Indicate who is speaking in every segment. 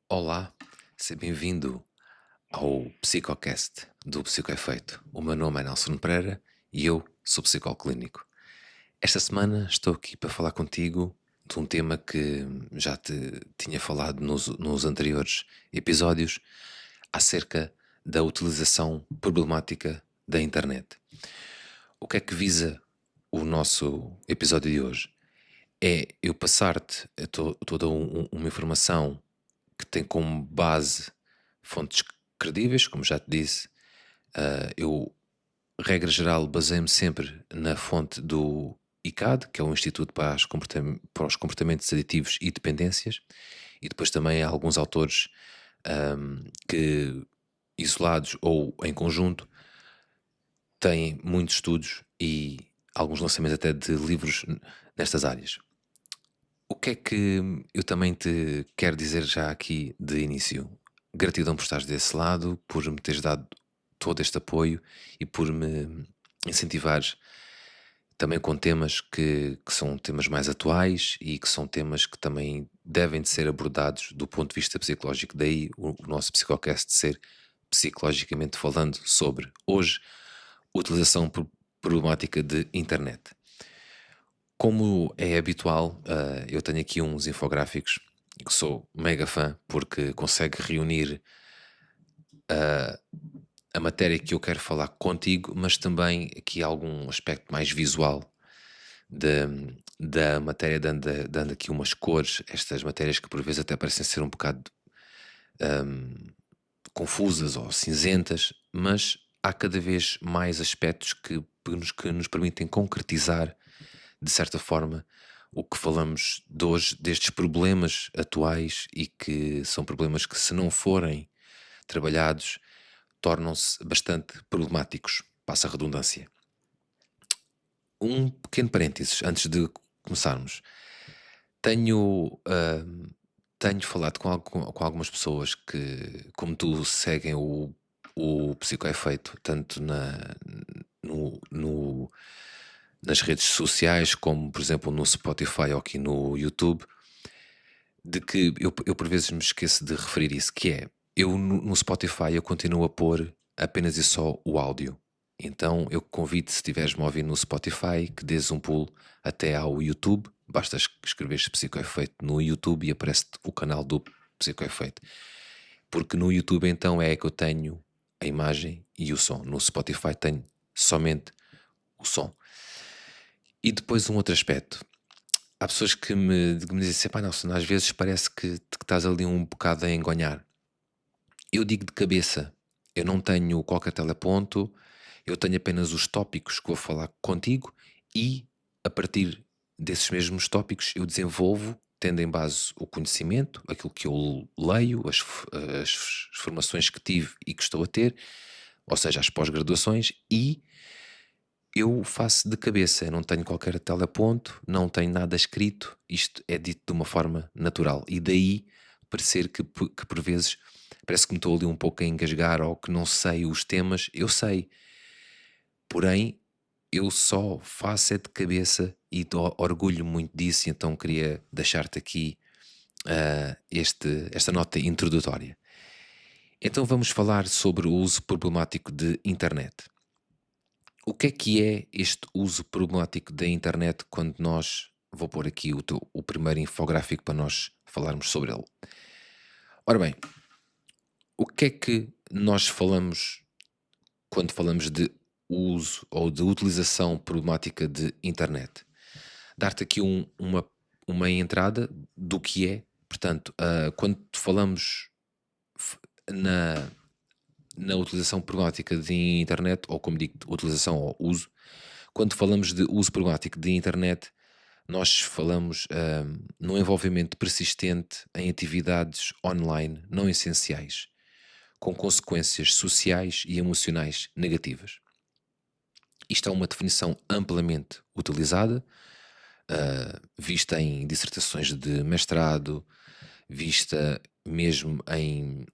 Speaker 1: Olá, seja bem-vindo ao Psicocast do Psicoefeito. O meu nome é Nelson Pereira e eu sou psicólogo clínico. Esta semana estou aqui para falar contigo de um tema que já te tinha falado nos anteriores episódios acerca da utilização problemática da internet. O que é que visa o nosso episódio de hoje? É eu passar-te toda uma informação que tem como base fontes credíveis, como já te disse. Eu, regra geral, baseio-me sempre na fonte do ICAD, que é o Instituto para os Comportamentos Aditivos e Dependências, e depois também há alguns autores que, isolados ou em conjunto, têm muitos estudos e alguns lançamentos até de livros nestas áreas. O que é que eu também te quero dizer já aqui de início? Gratidão por estares desse lado, por me teres dado todo este apoio e por me incentivares também com temas que são temas mais atuais e que são temas que também devem de ser abordados do ponto de vista psicológico. Daí o nosso Psicocast ser psicologicamente falando sobre, hoje, utilização problemática de internet. Como é habitual, eu tenho aqui uns infográficos que sou mega fã porque consegue reunir a matéria que eu quero falar contigo, mas também aqui algum aspecto mais visual da matéria, dando aqui umas cores, estas matérias que por vezes até parecem ser um bocado confusas ou cinzentas, mas há cada vez mais aspectos que nos permitem concretizar, de certa forma, o que falamos de hoje, destes problemas atuais e que são problemas que, se não forem trabalhados, tornam-se bastante problemáticos. Passa a redundância. Um pequeno parênteses antes de começarmos. Tenho, tenho falado com algumas pessoas que, como tu, seguem o Psicoefeito, tanto no, nas redes sociais, como por exemplo no Spotify ou aqui no YouTube, de que eu por vezes me esqueço de referir isso, que é, eu no Spotify eu continuo a pôr apenas e só o áudio. Então eu convido, se estiveres-me a ouvir no Spotify, que dês um pulo até ao YouTube. Basta escreveres Psicoefeito no YouTube e aparece-te o canal do Psicoefeito. Porque no YouTube então é que eu tenho a imagem e o som. No Spotify tenho somente o som. E depois um outro aspecto. Há pessoas que me dizem assim: pá, Nelson, às vezes parece que estás ali um bocado a engonhar. Eu digo de cabeça, eu não tenho qualquer teleponto, eu tenho apenas os tópicos que vou falar contigo e, a partir desses mesmos tópicos, eu desenvolvo, tendo em base o conhecimento, aquilo que eu leio, as formações que tive e que estou a ter, ou seja, as pós-graduações, e eu faço de cabeça, eu não tenho qualquer teleponto, não tenho nada escrito, isto é dito de uma forma natural. E daí parecer que por vezes parece que me estou ali um pouco a engasgar ou que não sei os temas, eu sei. Porém, eu só faço é de cabeça e orgulho muito disso, e então queria deixar-te aqui esta nota introdutória. Então vamos falar sobre o uso problemático de internet. O que é este uso problemático da internet quando nós... Vou pôr aqui o primeiro infográfico para nós falarmos sobre ele. Ora bem, o que é que nós falamos quando falamos de uso ou de utilização problemática de internet? Dar-te aqui uma entrada do que é. Portanto, quando falamos na, na utilização problemática de internet, ou como digo, utilização ou uso, quando falamos de uso problemático de internet, nós falamos num envolvimento persistente em atividades online não essenciais, com consequências sociais e emocionais negativas. Isto é uma definição amplamente utilizada, vista em dissertações de mestrado, vista mesmo em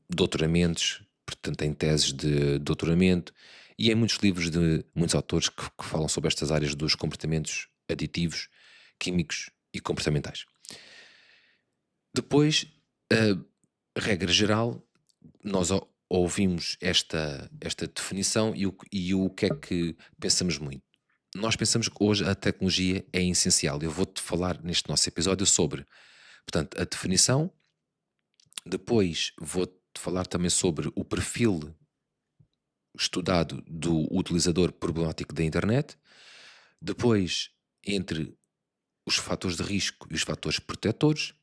Speaker 1: doutoramentos, portanto, em teses de doutoramento e em muitos livros de muitos autores que falam sobre estas áreas dos comportamentos aditivos, químicos e comportamentais. Depois, regra geral, nós ouvimos esta definição e o que é que pensamos muito? Nós pensamos que hoje a tecnologia é essencial. Eu vou-te falar neste nosso episódio sobre, portanto, a definição. Depois vou-te falar também sobre o perfil estudado do utilizador problemático da internet. Depois, entre os fatores de risco e os fatores protetores,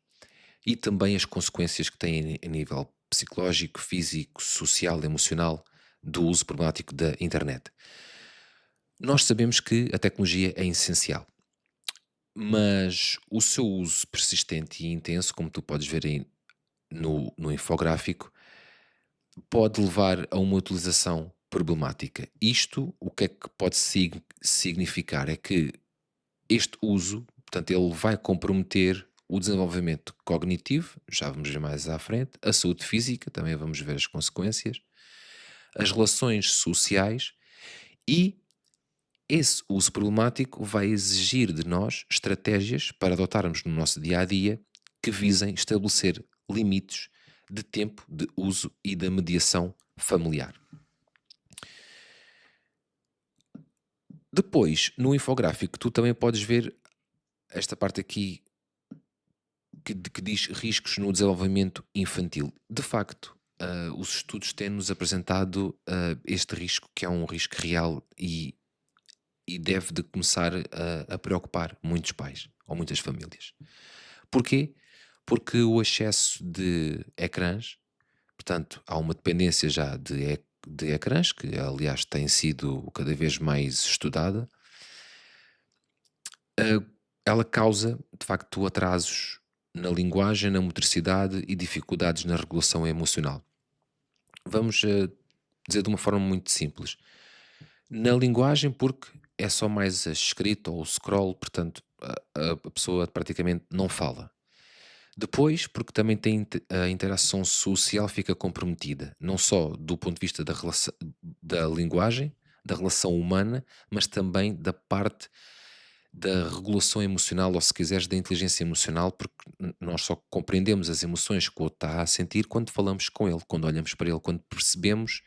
Speaker 1: e também as consequências que têm a nível psicológico, físico, social, emocional do uso problemático da internet. Nós sabemos que a tecnologia é essencial, mas o seu uso persistente e intenso, como tu podes ver aí no infográfico, pode levar a uma utilização problemática. Isto, o que é que pode significar? É que este uso, portanto, ele vai comprometer o desenvolvimento cognitivo, já vamos ver mais à frente, a saúde física, também vamos ver as consequências, as relações sociais e esse uso problemático vai exigir de nós estratégias para adotarmos no nosso dia a dia que visem estabelecer limites de tempo de uso e da mediação familiar. Depois, no infográfico, tu também podes ver esta parte aqui que diz riscos no desenvolvimento infantil. De facto, os estudos têm-nos apresentado este risco, que é um risco real e deve de começar a preocupar muitos pais ou muitas famílias. Porquê? Porque o excesso de ecrãs, portanto, há uma dependência já de ecrãs, que aliás tem sido cada vez mais estudada, ela causa, de facto, atrasos na linguagem, na motricidade e dificuldades na regulação emocional. Vamos dizer de uma forma muito simples. Na linguagem, porque é só mais a escrita ou o scroll, portanto, a pessoa praticamente não fala. Depois, porque também tem a interação social fica comprometida, não só do ponto de vista da linguagem, da relação humana, mas também da parte da regulação emocional, ou se quiseres, da inteligência emocional, porque nós só compreendemos as emoções que o outro está a sentir quando falamos com ele, quando olhamos para ele, quando percebemos,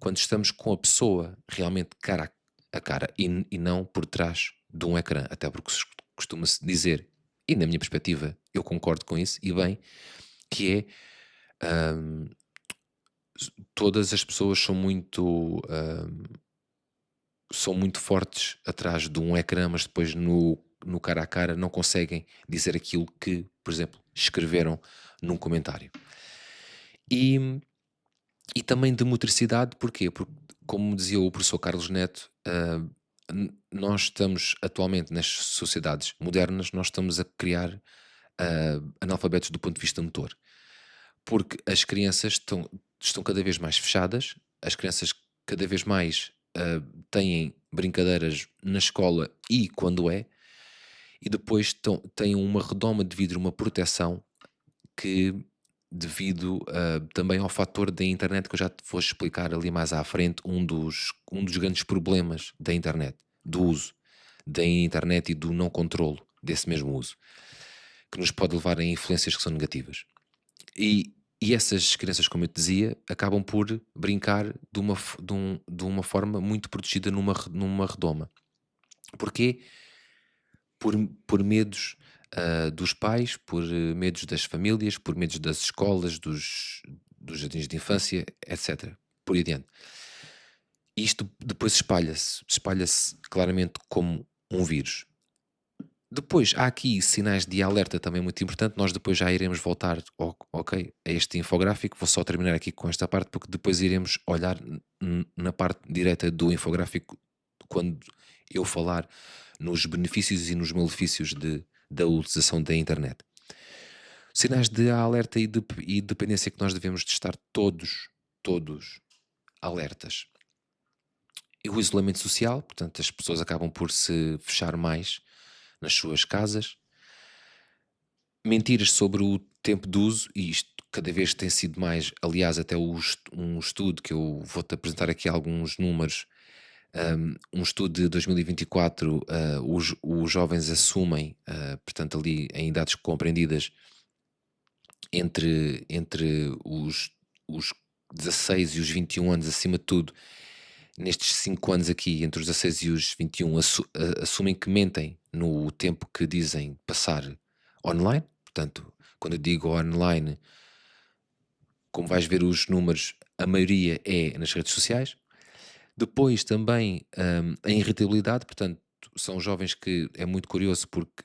Speaker 1: quando estamos com a pessoa realmente cara a cara e não por trás de um ecrã, até porque costuma-se dizer, e na minha perspectiva eu concordo com isso, e bem, que é todas as pessoas são muito fortes atrás de um ecrã, mas depois no cara a cara não conseguem dizer aquilo que, por exemplo, escreveram num comentário. E também de motricidade, porquê? Porque, como dizia o professor Carlos Neto, nós estamos atualmente nas sociedades modernas, nós estamos a criar analfabetos do ponto de vista motor. Porque as crianças estão cada vez mais fechadas, as crianças cada vez mais têm brincadeiras na escola e quando e depois têm uma redoma de vidro, uma proteção que, devido também ao fator da internet, que eu já te vou explicar ali mais à frente, um dos grandes problemas da internet, do uso da internet e do não controlo desse mesmo uso, que nos pode levar a influências que são negativas. E essas crianças, como eu te dizia, acabam por brincar de uma forma muito protegida numa redoma. Porquê? Por medos dos pais, por medos das famílias, por medos das escolas, dos jardins de infância, etc. Por aí adiante. Isto depois espalha-se claramente como um vírus. Depois, há aqui sinais de alerta também muito importante. Nós depois já iremos voltar a este infográfico. Vou só terminar aqui com esta parte, porque depois iremos olhar na parte direita do infográfico quando eu falar nos benefícios e nos malefícios da utilização da internet. Sinais de alerta e dependência que nós devemos de estar todos alertas. E o isolamento social, portanto, as pessoas acabam por se fechar mais nas suas casas. Mentiras sobre tempo de uso, e isto cada vez tem sido mais, aliás, até um estudo que eu vou-te apresentar aqui alguns números, um estudo de 2024, os jovens assumem, portanto, ali em idades compreendidas entre os 16 e os 21 anos, acima de tudo, nestes 5 anos aqui, entre os 16 e os 21, assumem que mentem no tempo que dizem passar online. Portanto, quando eu digo online, como vais ver os números, a maioria é nas redes sociais. Depois também a irritabilidade, portanto, são jovens que é muito curioso porque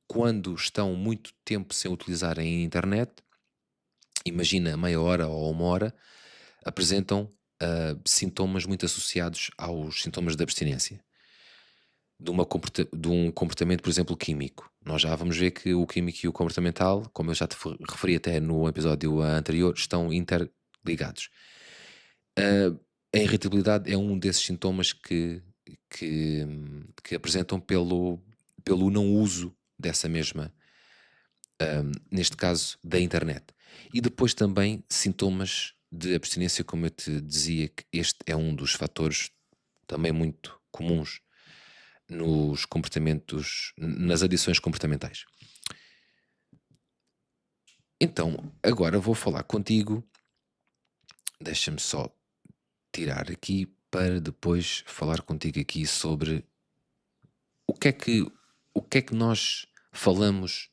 Speaker 1: quando estão muito tempo sem utilizar a internet, imagina meia hora ou uma hora, apresentam sintomas muito associados aos sintomas de abstinência. De um comportamento, por exemplo, químico. Nós já vamos ver que o químico e o comportamental, como eu já te referi até no episódio anterior, estão interligados. A irritabilidade é um desses sintomas que, que apresentam pelo não uso dessa mesma, neste caso, da internet. E depois também sintomas de abstinência, como eu te dizia, que este é um dos fatores também muito comuns nos comportamentos, nas adições comportamentais. Então, agora vou falar contigo, deixa-me só tirar aqui para depois falar contigo aqui sobre o que é que, o que é que nós falamos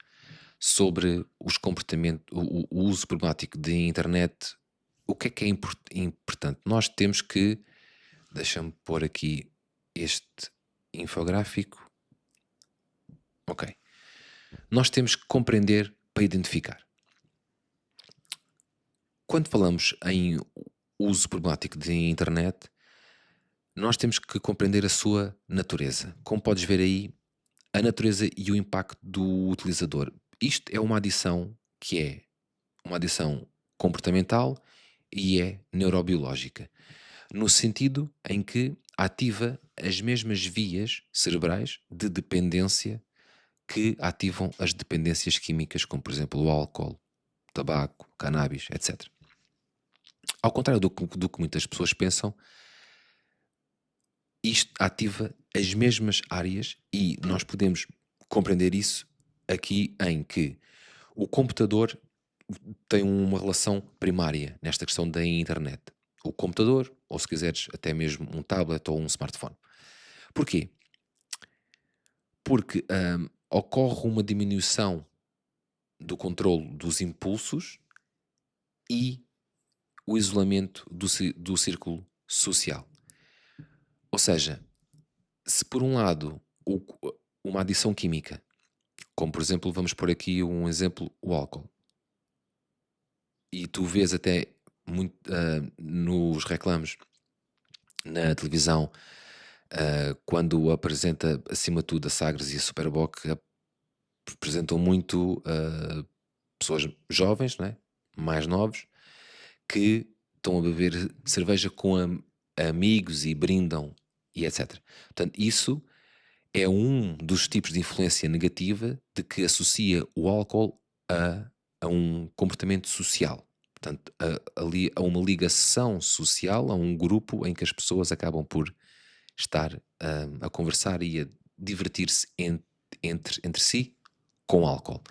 Speaker 1: sobre os comportamentos, o uso problemático de internet. O que é importante? Nós temos que, deixa-me pôr aqui este infográfico. Ok. Nós temos que compreender para identificar. Quando falamos em uso problemático de internet, nós temos que compreender a sua natureza. Como podes ver aí, a natureza e o impacto do utilizador. Isto é uma adição que é uma adição comportamental e é neurobiológica, no sentido em que ativa as mesmas vias cerebrais de dependência que ativam as dependências químicas, como por exemplo o álcool, tabaco, cannabis, etc. Ao contrário do que muitas pessoas pensam, isto ativa as mesmas áreas e nós podemos compreender isso aqui em que o computador tem uma relação primária nesta questão da internet. O computador, ou se quiseres até mesmo um tablet ou um smartphone. Porquê? Porque ocorre uma diminuição do controle dos impulsos e o isolamento do círculo social. Ou seja, se por um lado uma adição química, como por exemplo, vamos pôr aqui um exemplo, o álcool, e tu vês até muito nos reclames na televisão, quando apresenta acima de tudo a Sagres e a Superboc, apresentam muito pessoas jovens, não é? Mais novos, que estão a beber cerveja com amigos e brindam e etc. Portanto, isso é um dos tipos de influência negativa de que associa o álcool a um comportamento social. Portanto, ali a uma ligação social, a um grupo em que as pessoas acabam por estar a conversar e a divertir-se entre si com álcool.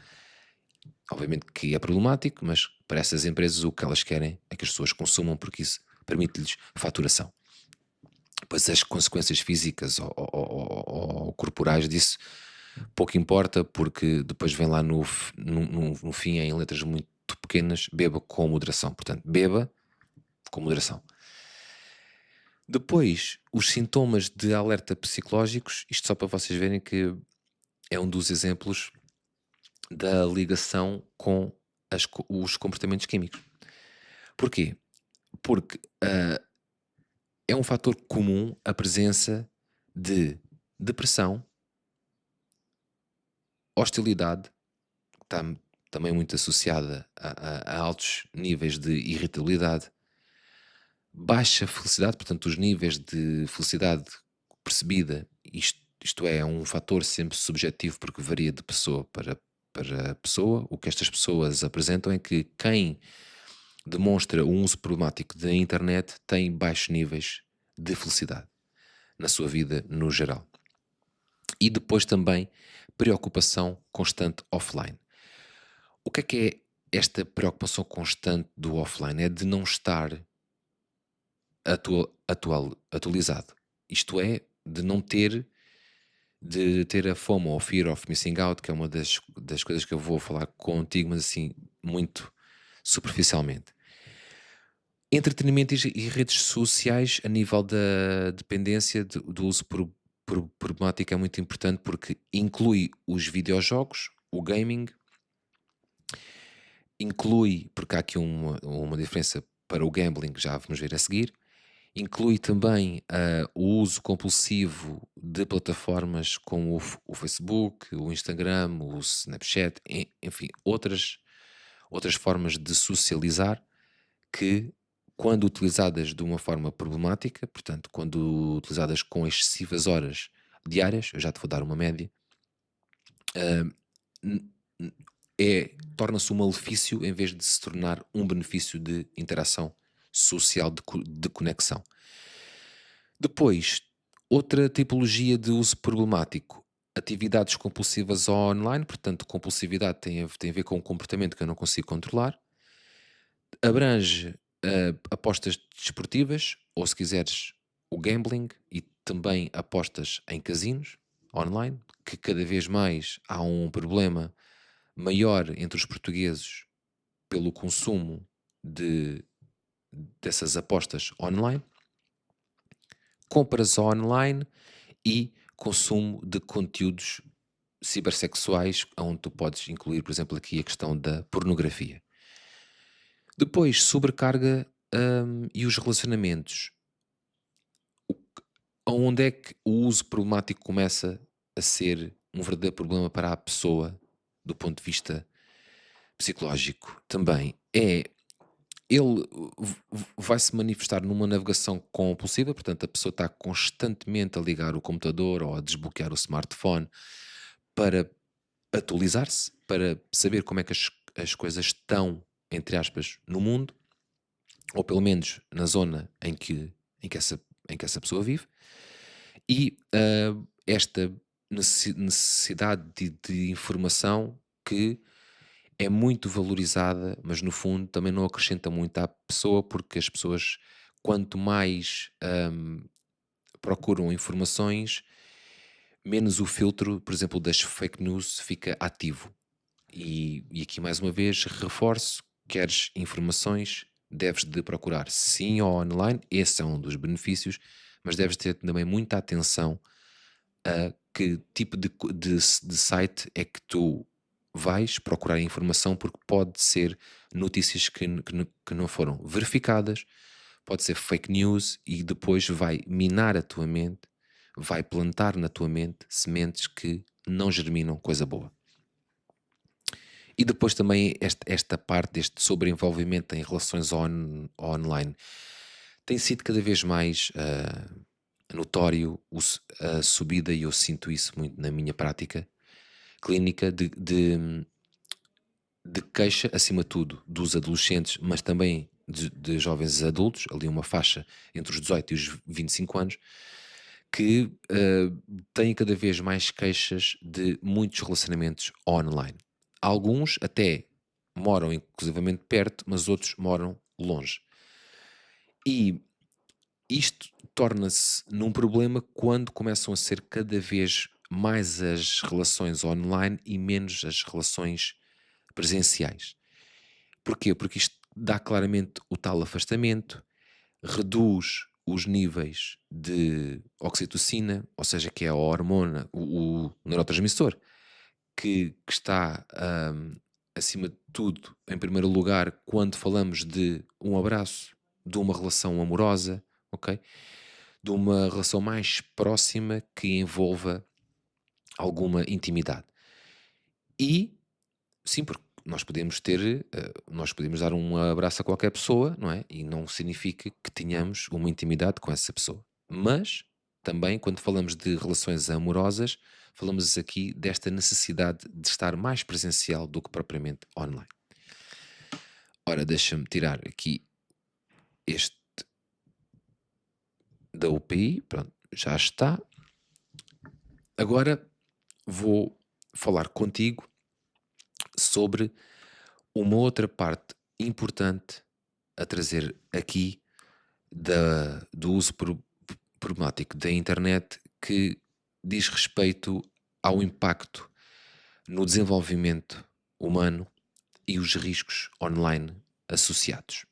Speaker 1: Obviamente que é problemático, mas para essas empresas o que elas querem é que as pessoas consumam porque isso permite-lhes faturação. Pois as consequências físicas ou corporais disso pouco importa, porque depois vem lá no fim em letras muito pequenas, beba com moderação. Portanto, beba com moderação. Depois, os sintomas de alerta psicológicos, isto só para vocês verem que é um dos exemplos da ligação com os comportamentos químicos. Porquê? Porque é um fator comum a presença de depressão, hostilidade, que está também muito associada a altos níveis de irritabilidade, baixa felicidade, portanto, os níveis de felicidade percebida, isto é um fator sempre subjetivo porque varia de pessoa para para a pessoa. O que estas pessoas apresentam é que quem demonstra um uso problemático da internet tem baixos níveis de felicidade na sua vida no geral. E depois também preocupação constante offline. O que é esta preocupação constante do offline? É de não estar atualizado. Isto é, de ter a FOMO, ou Fear of Missing Out, que é uma das coisas que eu vou falar contigo, mas assim, muito superficialmente. Entretenimento e redes sociais a nível da dependência do uso problemático é muito importante porque inclui os videojogos, o gaming, inclui, porque há aqui uma diferença para o gambling, já vamos ver a seguir, inclui também o uso compulsivo de plataformas como o Facebook, o Instagram, o Snapchat, enfim, outras formas de socializar que, quando utilizadas de uma forma problemática, portanto, quando utilizadas com excessivas horas diárias, eu já te vou dar uma média, n- n- torna-se um malefício em vez de se tornar um benefício de interação social, de conexão. Depois, outra tipologia de uso problemático, atividades compulsivas online, portanto, compulsividade tem a ver com um comportamento que eu não consigo controlar, abrange apostas desportivas, ou se quiseres, o gambling e também apostas em casinos online, que cada vez mais há um problema maior entre os portugueses pelo consumo de, dessas apostas online, compras online e consumo de conteúdos cibersexuais, onde tu podes incluir, por exemplo, aqui a questão da pornografia. Depois, sobrecarga e os relacionamentos. Onde é que o uso problemático começa a ser um verdadeiro problema para a pessoa, do ponto de vista psicológico? Também ele vai se manifestar numa navegação compulsiva, portanto, a pessoa está constantemente a ligar o computador ou a desbloquear o smartphone para atualizar-se, para saber como é que as coisas estão, entre aspas, no mundo, ou pelo menos na zona em que essa pessoa vive, e esta necessidade de informação que é muito valorizada, mas no fundo também não acrescenta muito à pessoa, porque as pessoas, quanto mais procuram informações, menos o filtro, por exemplo, das fake news fica ativo. E aqui mais uma vez reforço: queres informações, deves de procurar sim ou online, esse é um dos benefícios, mas deves ter também muita atenção a que tipo de site é que tu vais procurar informação, porque pode ser notícias que não foram verificadas, pode ser fake news e depois vai minar a tua mente, vai plantar na tua mente sementes que não germinam coisa boa. E depois também esta parte deste sobreenvolvimento em relações online tem sido cada vez mais notório a subida, e eu sinto isso muito na minha prática clínica, de queixa, acima de tudo, dos adolescentes, mas também de jovens adultos, ali uma faixa entre os 18 e os 25 anos, que têm cada vez mais queixas de muitos relacionamentos online. Alguns até moram inclusivamente perto, mas outros moram longe. E isto torna-se num problema quando começam a ser cada vez mais as relações online e menos as relações presenciais. Porquê? Porque isto dá claramente o tal afastamento, reduz os níveis de oxitocina, ou seja, que é a hormona, o neurotransmissor, que está acima de tudo, em primeiro lugar, quando falamos de um abraço, de uma relação amorosa, ok? De uma relação mais próxima que envolva alguma intimidade. E sim, porque nós podemos dar um abraço a qualquer pessoa, não é? E não significa que tenhamos uma intimidade com essa pessoa. Mas também, quando falamos de relações amorosas, falamos aqui desta necessidade de estar mais presencial do que propriamente online. Ora, deixa-me tirar aqui este da UPI, pronto, já está. Agora vou falar contigo sobre uma outra parte importante a trazer aqui do uso problemático da internet que diz respeito ao impacto no desenvolvimento humano e os riscos online associados.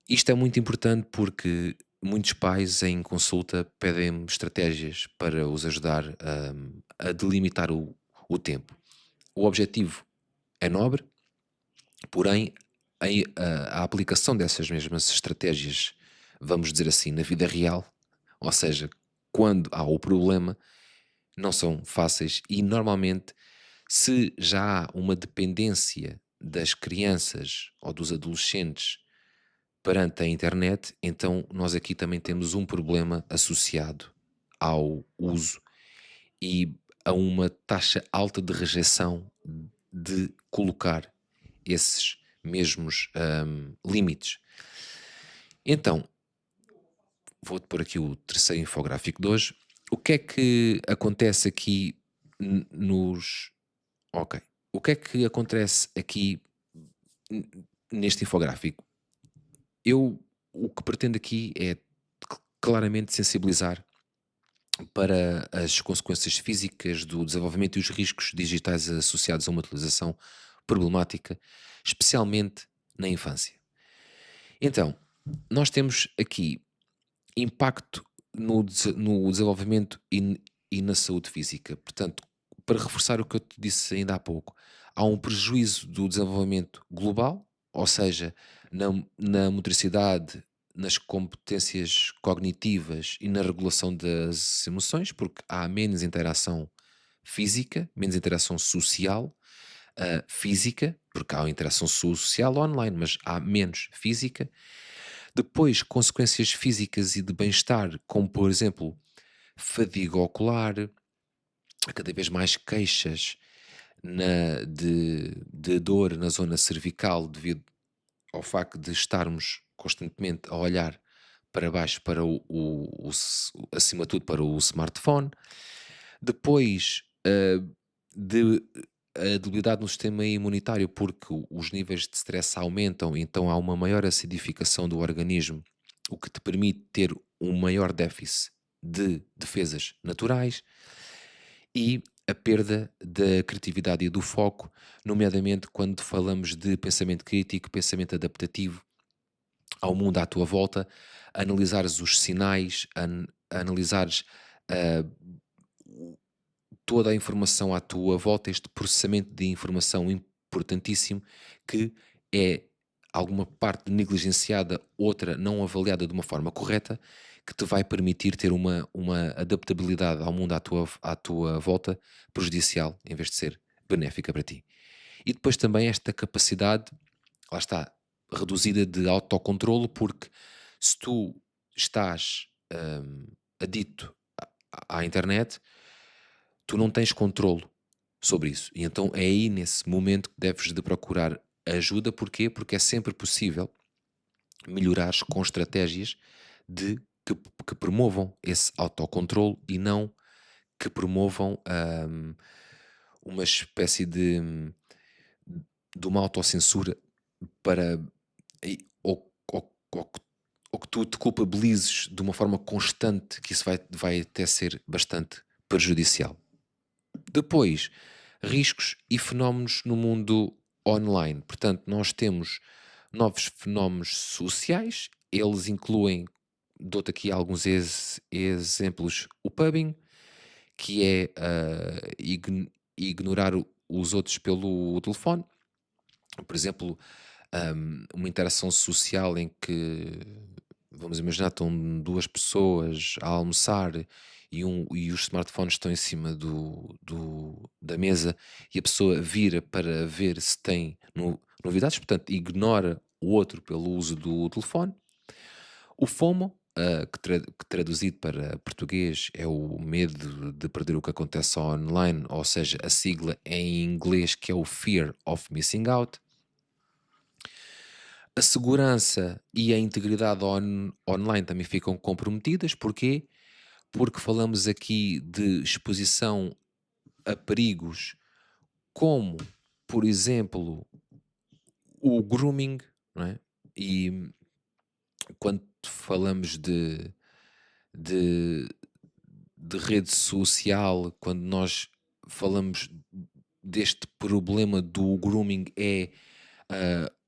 Speaker 1: Isto é muito importante porque muitos pais em consulta pedem estratégias para os ajudar a delimitar o tempo. O objetivo é nobre, porém a aplicação dessas mesmas estratégias, vamos dizer assim, na vida real, ou seja, quando há o problema, não são fáceis e normalmente, se já há uma dependência das crianças ou dos adolescentes perante a internet, então nós aqui também temos um problema associado ao uso e a uma taxa alta de rejeição de colocar esses mesmos limites. Então, vou-te pôr aqui o terceiro infográfico de hoje. O que é que acontece aqui nos. Ok. O que é que acontece aqui n- neste infográfico? O que pretendo aqui é claramente sensibilizar para as consequências físicas do desenvolvimento e os riscos digitais associados a uma utilização problemática, especialmente na infância. Então, nós temos aqui impacto no desenvolvimento e na saúde física. Portanto, para reforçar o que eu te disse ainda há pouco, há um prejuízo do desenvolvimento global, ou seja, na motricidade, nas competências cognitivas e na regulação das emoções, porque há menos interação física, menos interação social, física, porque há interação social online, mas há menos física. Depois, consequências físicas e de bem-estar, como por exemplo, fadiga ocular, cada vez mais queixas de dor na zona cervical devido ao facto de estarmos constantemente a olhar para baixo, para acima de tudo para o smartphone. Depois, de a debilidade no sistema imunitário, porque os níveis de stress aumentam, então há uma maior acidificação do organismo, o que te permite ter um maior déficit de defesas naturais e a perda da criatividade e do foco, nomeadamente quando falamos de pensamento crítico, pensamento adaptativo ao mundo à tua volta, analisares os sinais, analisares ah, toda a informação à tua volta, este processamento de informação importantíssimo que é alguma parte negligenciada, outra não avaliada de uma forma correta, que te vai permitir ter uma adaptabilidade ao mundo à tua volta prejudicial, em vez de ser benéfica para ti. E depois também esta capacidade, lá está, reduzida de autocontrolo, porque se tu estás adito à internet, tu não tens controlo sobre isso. E então é aí nesse momento que deves de procurar ajuda. Porquê? Porque é sempre possível melhorares com estratégias de que promovam esse autocontrolo e não que promovam uma espécie de uma autocensura para ou que tu te culpabilizes de uma forma constante, que isso vai até ser bastante prejudicial. Depois, riscos e fenómenos no mundo online. Portanto, nós temos novos fenómenos sociais, eles incluem, dou-te aqui alguns exemplos, o pubbing, que é ignorar os outros pelo telefone. Por exemplo, uma interação social em que, vamos imaginar, estão duas pessoas a almoçar e os smartphones estão em cima da mesa e a pessoa vira para ver se tem novidades, portanto, ignora o outro pelo uso do telefone. O FOMO, que traduzido para português é o medo de perder o que acontece online, ou seja, a sigla em inglês que é o Fear of Missing Out. A segurança e a integridade online também ficam comprometidas. Porquê? Porque falamos aqui de exposição a perigos como, por exemplo, o grooming, não é? E quando falamos de, de rede social, quando nós falamos deste problema do grooming, é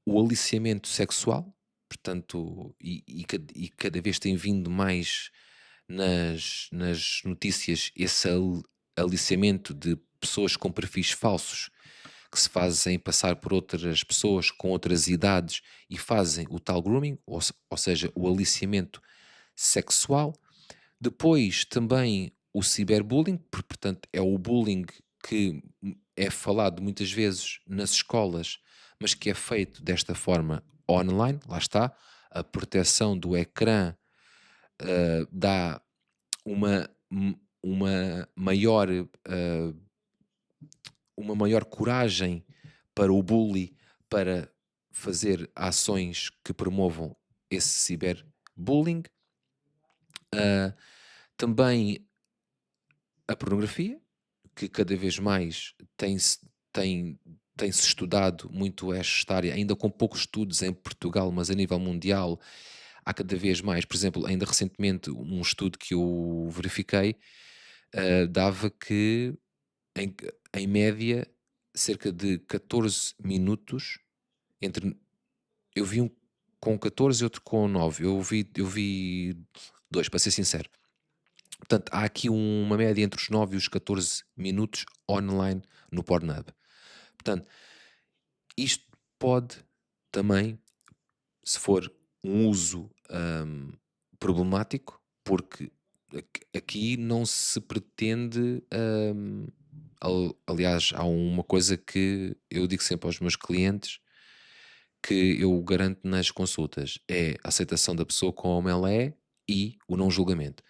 Speaker 1: o aliciamento sexual, portanto, e cada vez tem vindo mais nas notícias esse aliciamento de pessoas com perfis falsos que se fazem passar por outras pessoas com outras idades e fazem o tal grooming, ou seja, o aliciamento sexual. Depois também o ciberbullying, portanto é o bullying que é falado muitas vezes nas escolas, mas que é feito desta forma online, lá está, a proteção do ecrã dá uma, uma maior uma maior coragem para o bully para fazer ações que promovam esse ciberbullying. Também a pornografia, que cada vez mais tem-se estudado muito esta área, ainda com poucos estudos em Portugal, mas a nível mundial há cada vez mais. Por exemplo, ainda recentemente um estudo que eu verifiquei dava que em, em média cerca de 14 minutos entre. Eu vi um com 14 e outro com 9. Eu vi dois, para ser sincero. Portanto, há aqui uma média entre os 9 e os 14 minutos online no Pornhub. Portanto, isto pode também, se for um uso problemático, porque aqui não se pretende. Aliás, há uma coisa que eu digo sempre aos meus clientes que eu garanto nas consultas: é a aceitação da pessoa como ela é e o não julgamento.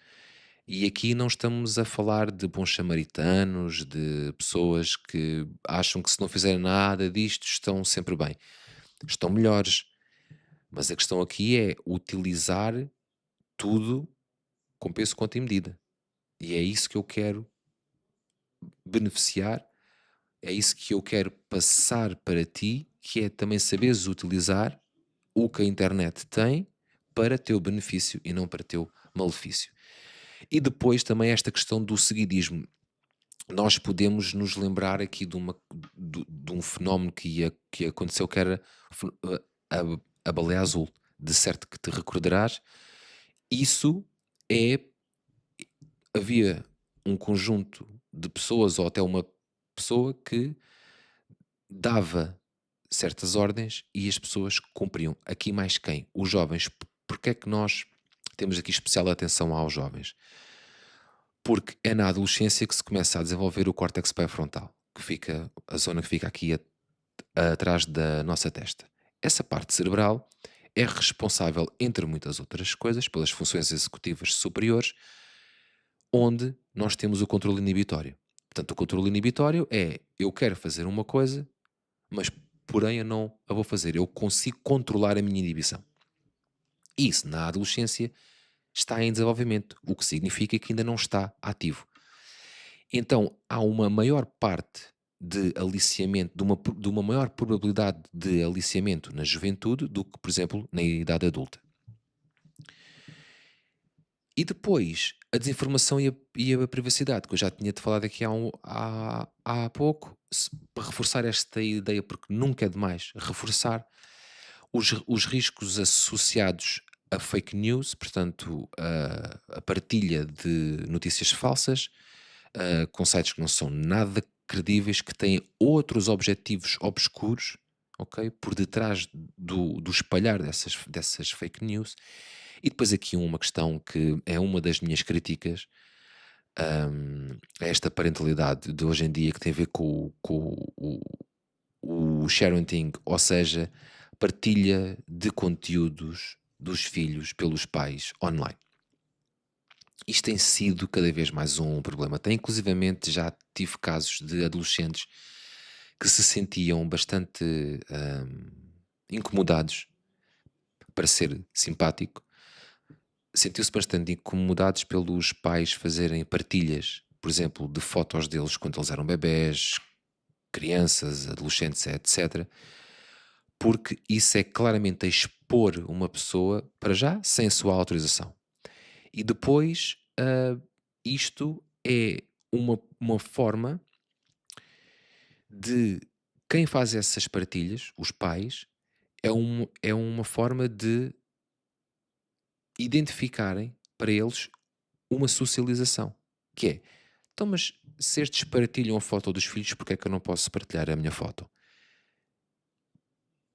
Speaker 1: E aqui não estamos a falar de bons samaritanos, de pessoas que acham que se não fizerem nada disto estão sempre bem. Estão melhores. Mas a questão aqui é utilizar tudo com peso, conta e medida. E é isso que eu quero beneficiar, é isso que eu quero passar para ti, que é também saberes utilizar o que a internet tem para teu benefício e não para teu malefício. E depois também esta questão do seguidismo. Nós podemos nos lembrar aqui de um fenómeno que aconteceu, que era a, a baleia azul, de certo que te recordarás. Isso é, havia um conjunto de pessoas ou até uma pessoa que dava certas ordens e as pessoas cumpriam. Aqui mais quem? Os jovens. Porque é que nós temos aqui especial atenção aos jovens? Porque é na adolescência que se começa a desenvolver o córtex pré-frontal, que fica, a zona que fica aqui atrás da nossa testa. Essa parte cerebral é responsável, entre muitas outras coisas, pelas funções executivas superiores, onde nós temos o controle inibitório. Portanto, o controle inibitório é: eu quero fazer uma coisa, mas porém eu não a vou fazer. Eu consigo controlar a minha inibição. Isso na adolescência está em desenvolvimento, o que significa que ainda não está ativo. Então há uma maior parte de aliciamento, de uma maior probabilidade de aliciamento na juventude do que, por exemplo, na idade adulta. E depois, a desinformação e a privacidade, que eu já tinha-te falado aqui há pouco, para reforçar esta ideia, porque nunca é demais reforçar os riscos associados a fake news, portanto, a partilha de notícias falsas, com sites que não são nada credíveis, que têm outros objetivos obscuros, ok? Por detrás do espalhar dessas fake news. E depois aqui uma questão que é uma das minhas críticas a esta parentalidade de hoje em dia, que tem a ver com o sharing, ou seja, partilha de conteúdos dos filhos pelos pais online. Isto tem sido cada vez mais um problema. Tem inclusivamente já tive casos de adolescentes que se sentiam bastante incomodados, para ser simpático, sentiu-se bastante incomodados pelos pais fazerem partilhas, por exemplo, de fotos deles quando eles eram bebés, crianças, adolescentes, etc. Porque isso é claramente expor uma pessoa, para já, sem a sua autorização. E depois, isto é uma forma de quem faz essas partilhas, os pais, é uma forma de identificarem para eles uma socialização, que é, então, mas se estes partilham a foto dos filhos, porque é que eu não posso partilhar a minha foto?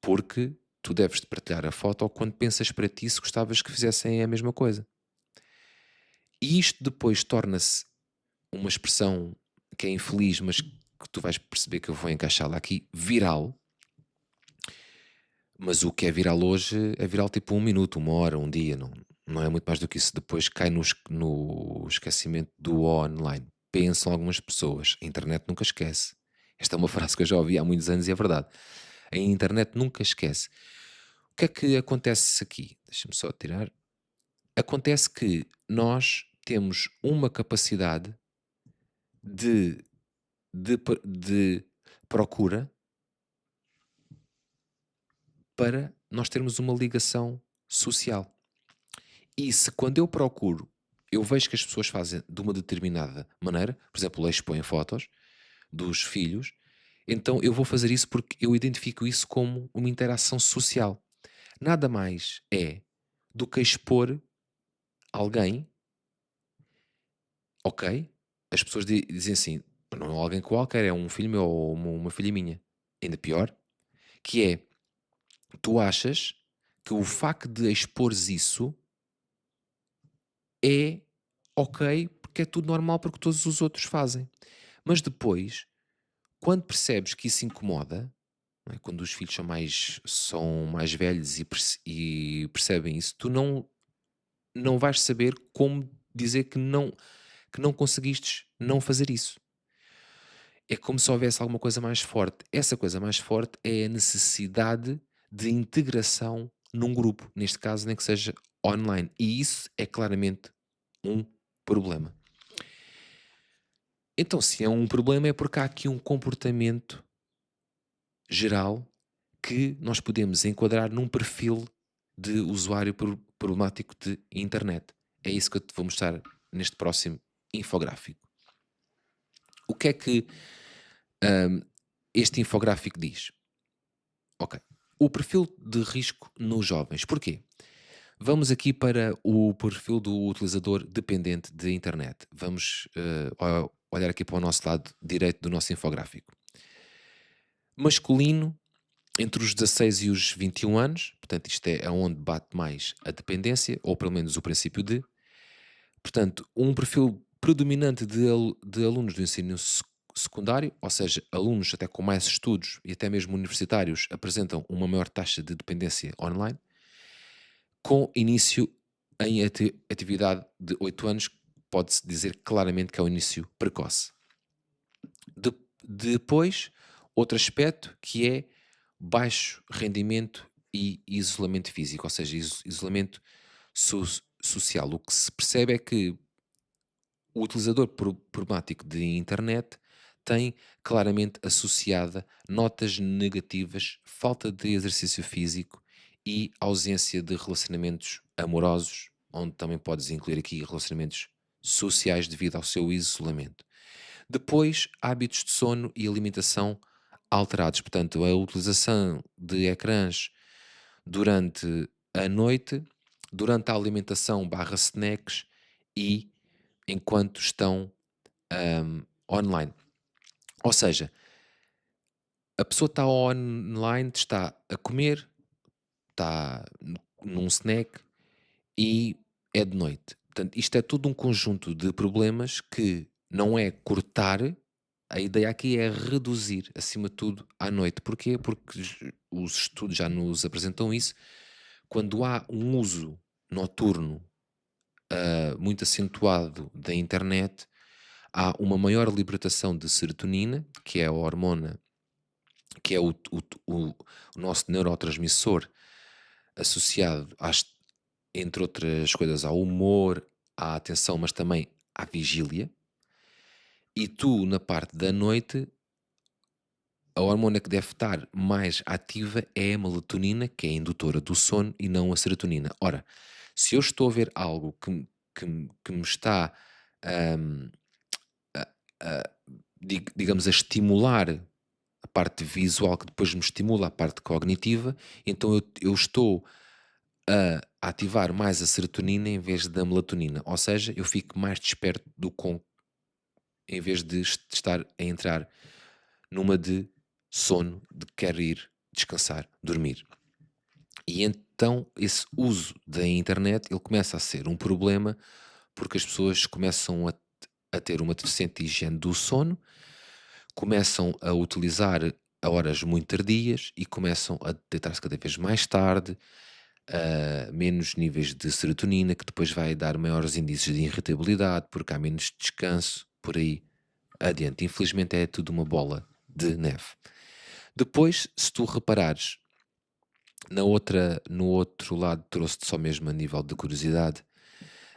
Speaker 1: Porque tu deves de partilhar a foto quando pensas para ti se gostavas que fizessem a mesma coisa. E isto depois torna-se uma expressão que é infeliz, mas que tu vais perceber que eu vou encaixá-la aqui, viral. Mas o que é viral hoje é viral tipo um minuto, uma hora, um dia, não é muito mais do que isso. Depois cai no esquecimento do online. Pensam algumas pessoas, a internet nunca esquece. Esta é uma frase que eu já ouvi há muitos anos e é verdade. A internet nunca esquece. O que é que acontece aqui? Deixa-me só tirar. Acontece que nós temos uma capacidade de, de procura para nós termos uma ligação social. E se quando eu procuro, eu vejo que as pessoas fazem de uma determinada maneira, por exemplo, eles expõem fotos dos filhos, então eu vou fazer isso porque eu identifico isso como uma interação social. Nada mais é do que expor alguém, ok? As pessoas dizem assim, não é alguém qualquer, é um filho meu ou uma filha minha. Ainda pior, que é, tu achas que o facto de expores isso é ok, porque é tudo normal, porque todos os outros fazem. Mas depois, quando percebes que isso incomoda, não é? Quando os filhos são mais velhos e percebem isso, tu não vais saber como dizer que não conseguistes não fazer isso. É como se houvesse alguma coisa mais forte. Essa coisa mais forte é a necessidade de integração num grupo, neste caso, nem que seja online. E isso é claramente um problema. Então, se é um problema, é porque há aqui um comportamento geral que nós podemos enquadrar num perfil de usuário problemático de internet. É isso que eu te vou mostrar neste próximo infográfico. O que é que hum, este infográfico diz? Ok. O perfil de risco nos jovens. Porquê? Vamos aqui para o perfil do utilizador dependente de internet. Vamos olhar aqui para o nosso lado direito do nosso infográfico. Masculino, entre os 16 e os 21 anos, portanto, isto é onde bate mais a dependência, ou pelo menos o princípio de. Portanto, um perfil predominante de alunos do ensino secundário, ou seja, alunos até com mais estudos e até mesmo universitários, apresentam uma maior taxa de dependência online, com início em atividade de 8 anos, pode-se dizer claramente que é o início precoce. De- Depois, outro aspecto que é baixo rendimento e isolamento físico, ou seja, isolamento social. O que se percebe é que o utilizador problemático de internet tem claramente associada notas negativas, falta de exercício físico e ausência de relacionamentos amorosos, onde também podes incluir aqui relacionamentos sociais devido ao seu isolamento. Depois, hábitos de sono e alimentação alterados, portanto, a utilização de ecrãs durante a noite, durante a alimentação barra snacks e enquanto estão online. Ou seja, a pessoa está online, está a comer, está num snack e é de noite. Portanto, isto é tudo um conjunto de problemas que não é cortar, a ideia aqui é reduzir, acima de tudo, à noite. Porquê? Porque os estudos já nos apresentam isso, quando há um uso noturno muito acentuado da internet, há uma maior libertação de serotonina, que é a hormona, que é o nosso neurotransmissor associado, entre outras coisas, ao humor, à atenção, mas também à vigília. E tu, na parte da noite, a hormona que deve estar mais ativa é a melatonina, que é a indutora do sono, e não a serotonina. Ora, se eu estou a ver algo que me está, hum, a- digamos, a estimular a parte visual, que depois me estimula a parte cognitiva, então eu estou a ativar mais a serotonina em vez da melatonina. Ou seja, eu fico mais desperto em vez de estar a entrar numa de sono, de quero ir descansar, dormir. E então esse uso da internet ele começa a ser um problema porque as pessoas começam a ter uma deficiente higiene do sono, começam a utilizar a horas muito tardias e começam a deitar-se cada vez mais tarde, menos níveis de serotonina, que depois vai dar maiores indícios de irritabilidade, porque há menos descanso, por aí adiante. Infelizmente é tudo uma bola de neve. Depois, se tu reparares, no outro lado, trouxe-te só mesmo a nível de curiosidade,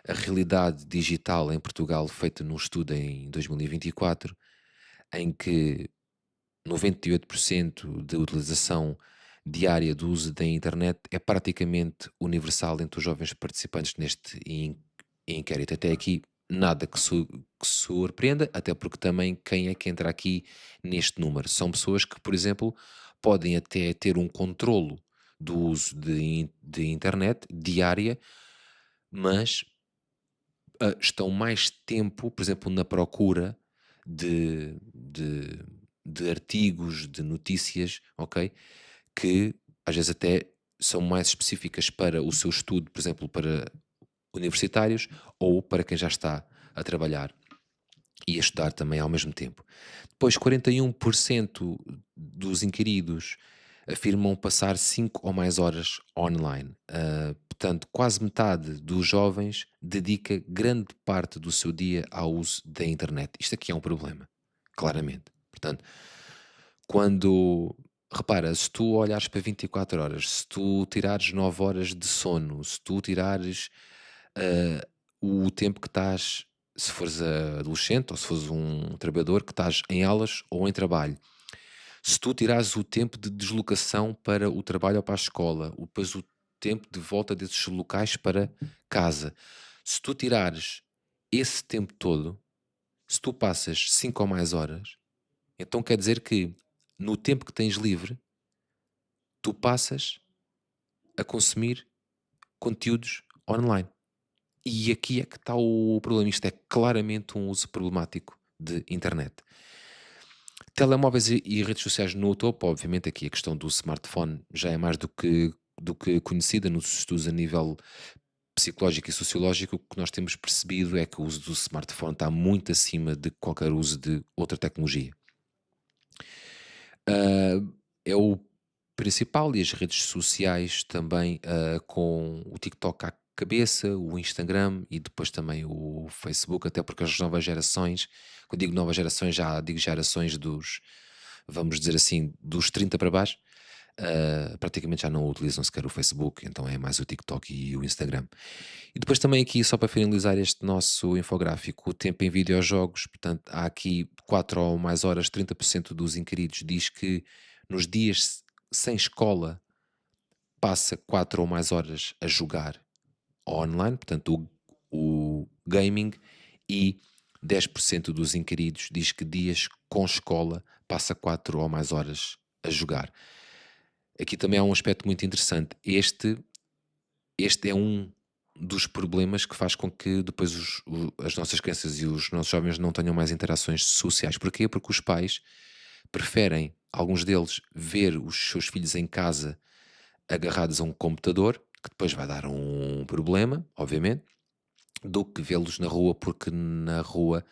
Speaker 1: a realidade digital em Portugal, feita num estudo em 2024, em que 98% de utilização diária do uso da internet é praticamente universal entre os jovens participantes neste inquérito. Até aqui, nada que surpreenda, até porque também quem é que entra aqui neste número? São pessoas que, por exemplo, podem até ter um controlo do uso de internet diária, mas estão mais tempo, por exemplo, na procura de artigos, de notícias, ok? Que às vezes até são mais específicas para o seu estudo, por exemplo, para universitários ou para quem já está a trabalhar e a estudar também ao mesmo tempo. Depois, 41% dos inquiridos afirmam passar 5 ou mais horas online. Portanto, quase metade dos jovens dedica grande parte do seu dia ao uso da internet. Isto aqui é um problema, claramente. Portanto, quando repara, se tu olhares para 24 horas, se tu tirares 9 horas de sono, se tu tirares ah, o tempo que estás, se fores adolescente ou se fores um trabalhador, que estás em aulas ou em trabalho, se tu tirares o tempo de deslocação para o trabalho ou para a escola, depois o tempo de volta desses locais para casa, se tu tirares esse tempo todo, se tu passas 5 ou mais horas, então quer dizer que no tempo que tens livre, tu passas a consumir conteúdos online. E aqui é que está o problema. Isto é claramente um uso problemático de internet. Telemóveis e redes sociais no topo, obviamente aqui a questão do smartphone já é mais do que conhecida nos estudos a nível psicológico e sociológico. O que nós temos percebido é que o uso do smartphone está muito acima de qualquer uso de outra tecnologia. Ah, é o principal e as redes sociais também, com o TikTok à cabeça, o Instagram e depois também o Facebook, até porque as novas gerações, quando digo novas gerações, já digo gerações vamos dizer assim, dos 30 para baixo, praticamente já não utilizam sequer o Facebook, então é mais o TikTok e o Instagram. E depois também aqui, só para finalizar este nosso infográfico, o tempo em videojogos, portanto, há aqui 4 ou mais horas, 30% dos inquiridos diz que nos dias sem escola passa 4 ou mais horas a jogar online, portanto, o gaming, e 10% dos inquiridos diz que dias com escola passa 4 ou mais horas a jogar. Aqui também há um aspecto muito interessante. Este é um dos problemas que faz com que depois as nossas crianças e os nossos jovens não tenham mais interações sociais. Porquê? Porque os pais preferem, alguns deles, ver os seus filhos em casa agarrados a um computador, que depois vai dar um problema, obviamente, do que vê-los na rua, porque na rua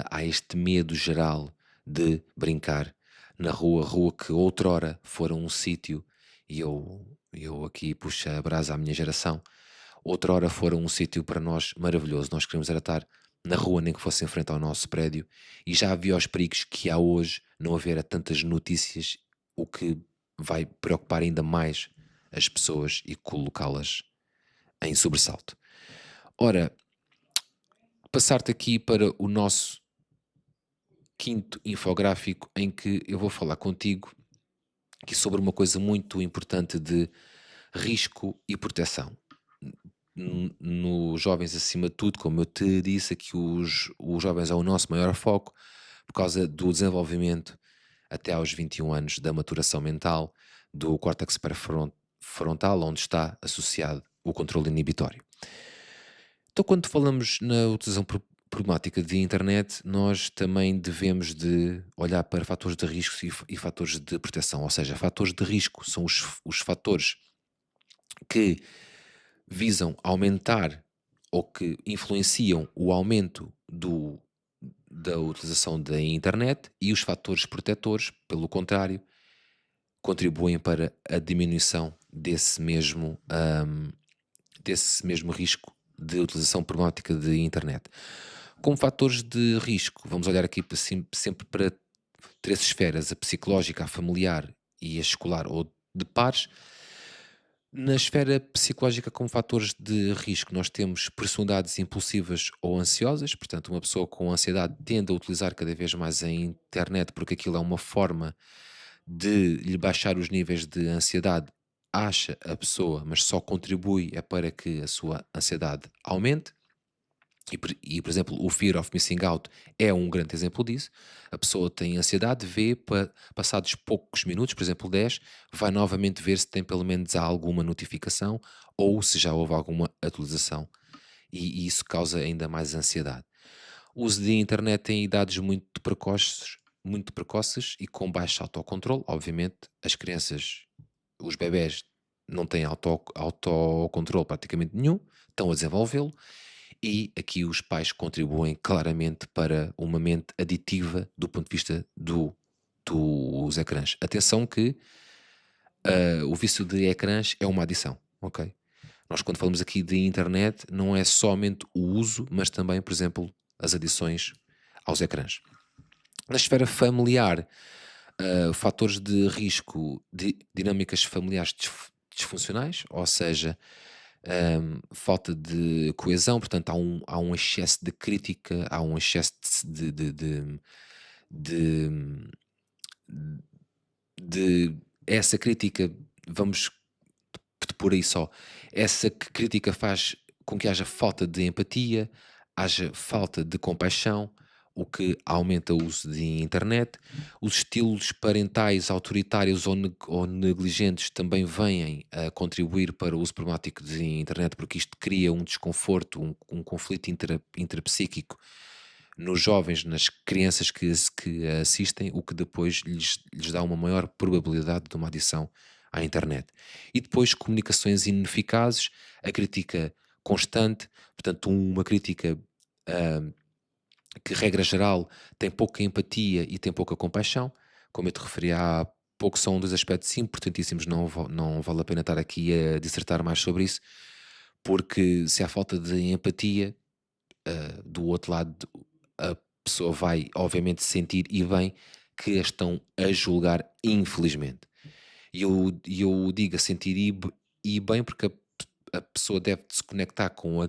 Speaker 1: há este medo geral de brincar na rua, rua que outrora fora um sítio, e eu eu aqui puxo a brasa à minha geração, outrora foram um sítio para nós maravilhoso. Nós queríamos era estar na rua, nem que fosse em frente ao nosso prédio, e já havia os perigos que há hoje, não haver tantas notícias, o que vai preocupar ainda mais as pessoas e colocá-las em sobressalto. Ora, passar-te aqui para o nosso quinto infográfico, em que eu vou falar contigo aqui sobre uma coisa muito importante de risco e proteção. Nos jovens, acima de tudo, como eu te disse, aqui os jovens é o nosso maior foco por causa do desenvolvimento até aos 21 anos da maturação mental do córtex pré-frontal, onde está associado o controle inibitório. Então, quando falamos na utilização problemática de internet, nós também devemos de olhar para fatores de risco e fatores de proteção. Ou seja, fatores de risco são os fatores que visam aumentar ou que influenciam o aumento da utilização da internet, e os fatores protetores, pelo contrário, contribuem para a diminuição desse mesmo risco de utilização problemática de internet. Como fatores de risco, vamos olhar aqui sempre para três esferas: a psicológica, a familiar e a escolar ou de pares. Na esfera psicológica, como fatores de risco, nós temos personalidades impulsivas ou ansiosas. Portanto, uma pessoa com ansiedade tende a utilizar cada vez mais a internet porque aquilo é uma forma de lhe baixar os níveis de ansiedade. Acha a pessoa, mas só contribui é para que a sua ansiedade aumente. Por exemplo, o fear of missing out é um grande exemplo disso. A pessoa tem ansiedade, vê, passados poucos minutos, por exemplo 10, vai novamente ver se tem pelo menos alguma notificação ou se já houve alguma atualização, e isso causa ainda mais ansiedade. O uso de internet em idades muito precoces e com baixo autocontrole. Obviamente, as crianças, os bebés, não têm autocontrole praticamente nenhum, estão a desenvolvê-lo, e aqui os pais contribuem claramente para uma mente aditiva do ponto de vista dos ecrãs. Atenção que o vício de ecrãs é uma adição, ok? Nós, quando falamos aqui de internet, não é somente o uso, mas também, por exemplo, as adições aos ecrãs. Na esfera familiar, fatores de risco, dinâmicas familiares disfuncionais, ou seja, falta de coesão. Portanto, há um excesso de crítica, há um excesso de, de essa crítica, vamos por aí só, essa crítica faz com que haja falta de empatia, haja falta de compaixão, o que aumenta o uso de internet. Os estilos parentais autoritários ou negligentes também vêm a contribuir para o uso problemático de internet, porque isto cria um desconforto, um conflito intrapsíquico nos jovens, nas crianças que assistem, o que depois lhes dá uma maior probabilidade de uma adição à internet. E depois, comunicações ineficazes, a crítica constante. Portanto, uma crítica ah, que, regra geral, tem pouca empatia e tem pouca compaixão. Como eu te referi há pouco, são dois aspectos importantíssimos. Não vale a pena estar aqui a dissertar mais sobre isso, porque se há falta de empatia, do outro lado, a pessoa vai obviamente sentir, e bem, que a estão a julgar, infelizmente. E eu digo a sentir e bem, porque a pessoa deve se conectar com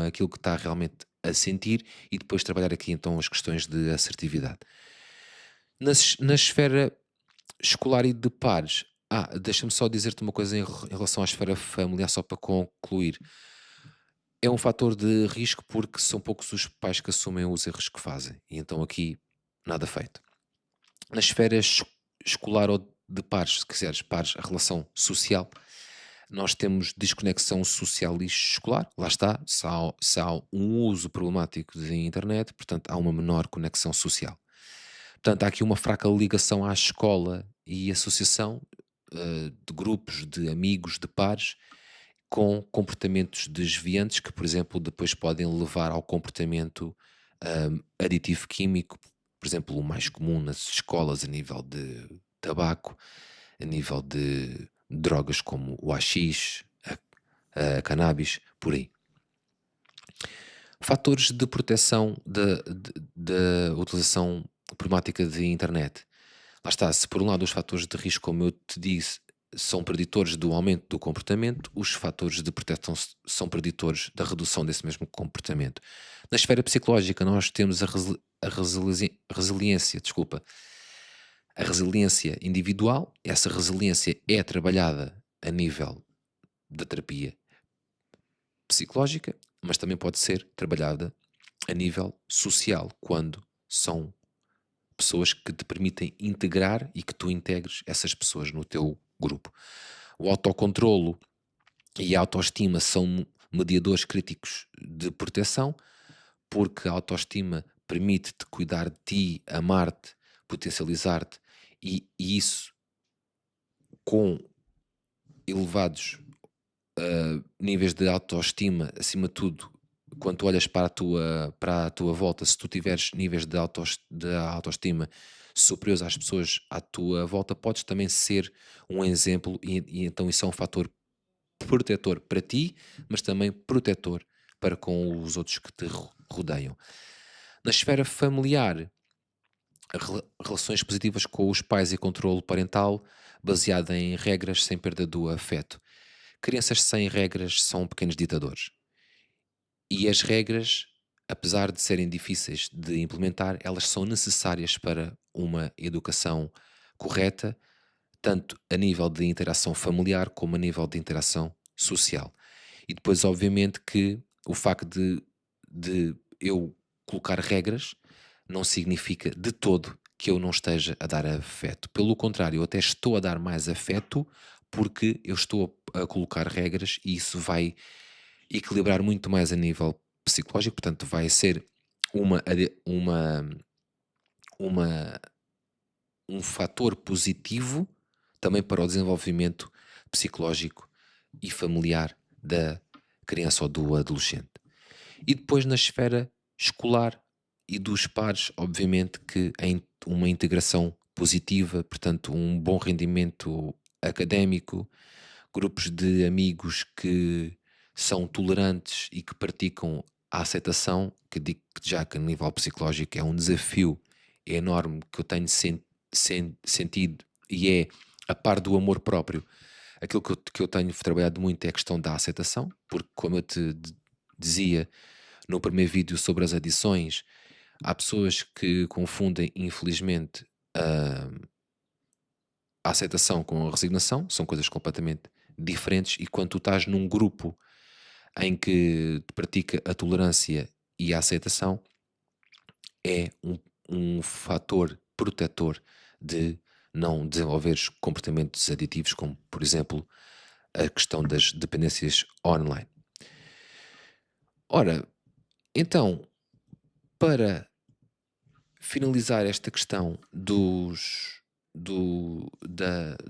Speaker 1: aquilo que está realmente a sentir, e depois trabalhar aqui então as questões de assertividade. Na esfera escolar e de pares, deixa-me só dizer-te uma coisa em relação à esfera familiar, só para concluir. É um fator de risco porque são poucos os pais que assumem os erros que fazem, e então aqui nada feito. Na esfera escolar ou de pares, se quiseres, pares, a relação social, nós temos desconexão social e escolar. Lá está, se há um uso problemático de internet, portanto há uma menor conexão social. Portanto, há aqui uma fraca ligação à escola e associação de grupos, de amigos, de pares, com comportamentos desviantes que, por exemplo, depois podem levar ao comportamento aditivo químico. Por exemplo, o mais comum nas escolas, a nível de tabaco, a nível de drogas como o AX, a cannabis, por aí. Fatores de proteção da utilização problemática de internet. Lá está, se por um lado os fatores de risco, como eu te disse, são preditores do aumento do comportamento, os fatores de proteção são preditores da redução desse mesmo comportamento. Na esfera psicológica, nós temos resiliência, desculpa, a resiliência individual. Essa resiliência é trabalhada a nível da terapia psicológica, mas também pode ser trabalhada a nível social, quando são pessoas que te permitem integrar e que tu integres essas pessoas no teu grupo. O autocontrolo e a autoestima são mediadores críticos de proteção, porque a autoestima permite-te cuidar de ti, amar-te, potencializar-te, e isso com elevados níveis de autoestima, acima de tudo, quando tu olhas para a tua volta, se tu tiveres níveis de autoestima superiores às pessoas à tua volta, podes também ser um exemplo, e então isso é um fator protetor para ti, mas também protetor para com os outros que te rodeiam. Na esfera familiar, relações positivas com os pais e controle parental baseado em regras sem perda do afeto. Crianças sem regras são pequenos ditadores. E as regras, apesar de serem difíceis de implementar, elas são necessárias para uma educação correta, tanto a nível de interação familiar como a nível de interação social. E depois, obviamente, que o facto de eu colocar regras não significa de todo que eu não esteja a dar afeto. Pelo contrário, eu até estou a dar mais afeto porque eu estou a colocar regras, e isso vai equilibrar muito mais a nível psicológico, portanto, vai ser uma, uma, um fator positivo também para o desenvolvimento psicológico e familiar da criança ou do adolescente. E depois na esfera escolar e dos pares, obviamente que uma integração positiva, portanto, um bom rendimento académico, grupos de amigos que são tolerantes e que praticam a aceitação, que digo que já que a nível psicológico é um desafio enorme que eu tenho sentido, e é a par do amor próprio. Aquilo que eu tenho trabalhado muito é a questão da aceitação, porque como eu te dizia no primeiro vídeo sobre as adições, há pessoas que confundem, infelizmente, a aceitação com a resignação, são coisas completamente diferentes, e quando tu estás num grupo em que pratica a tolerância e a aceitação, é um fator protetor de não desenvolveres comportamentos aditivos, como, por exemplo, a questão das dependências online. Ora, então, para finalizar esta questão do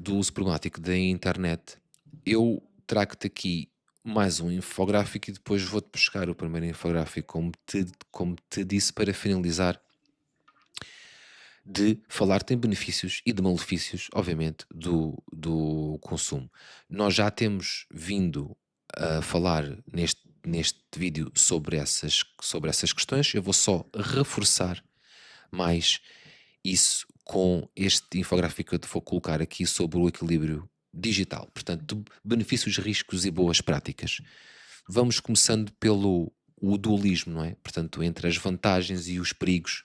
Speaker 1: uso problemático da internet, eu trago-te aqui mais um infográfico e depois vou-te buscar o primeiro infográfico, como te disse, para finalizar, de falar-te em benefícios e de malefícios, obviamente, do consumo. Nós já temos vindo a falar neste vídeo sobre essas questões. Eu vou só reforçar mais isso com este infográfico que eu te vou colocar aqui sobre o equilíbrio digital. Portanto, benefícios, riscos e boas práticas. Vamos começando pelo o dualismo, não é? Portanto, entre as vantagens e os perigos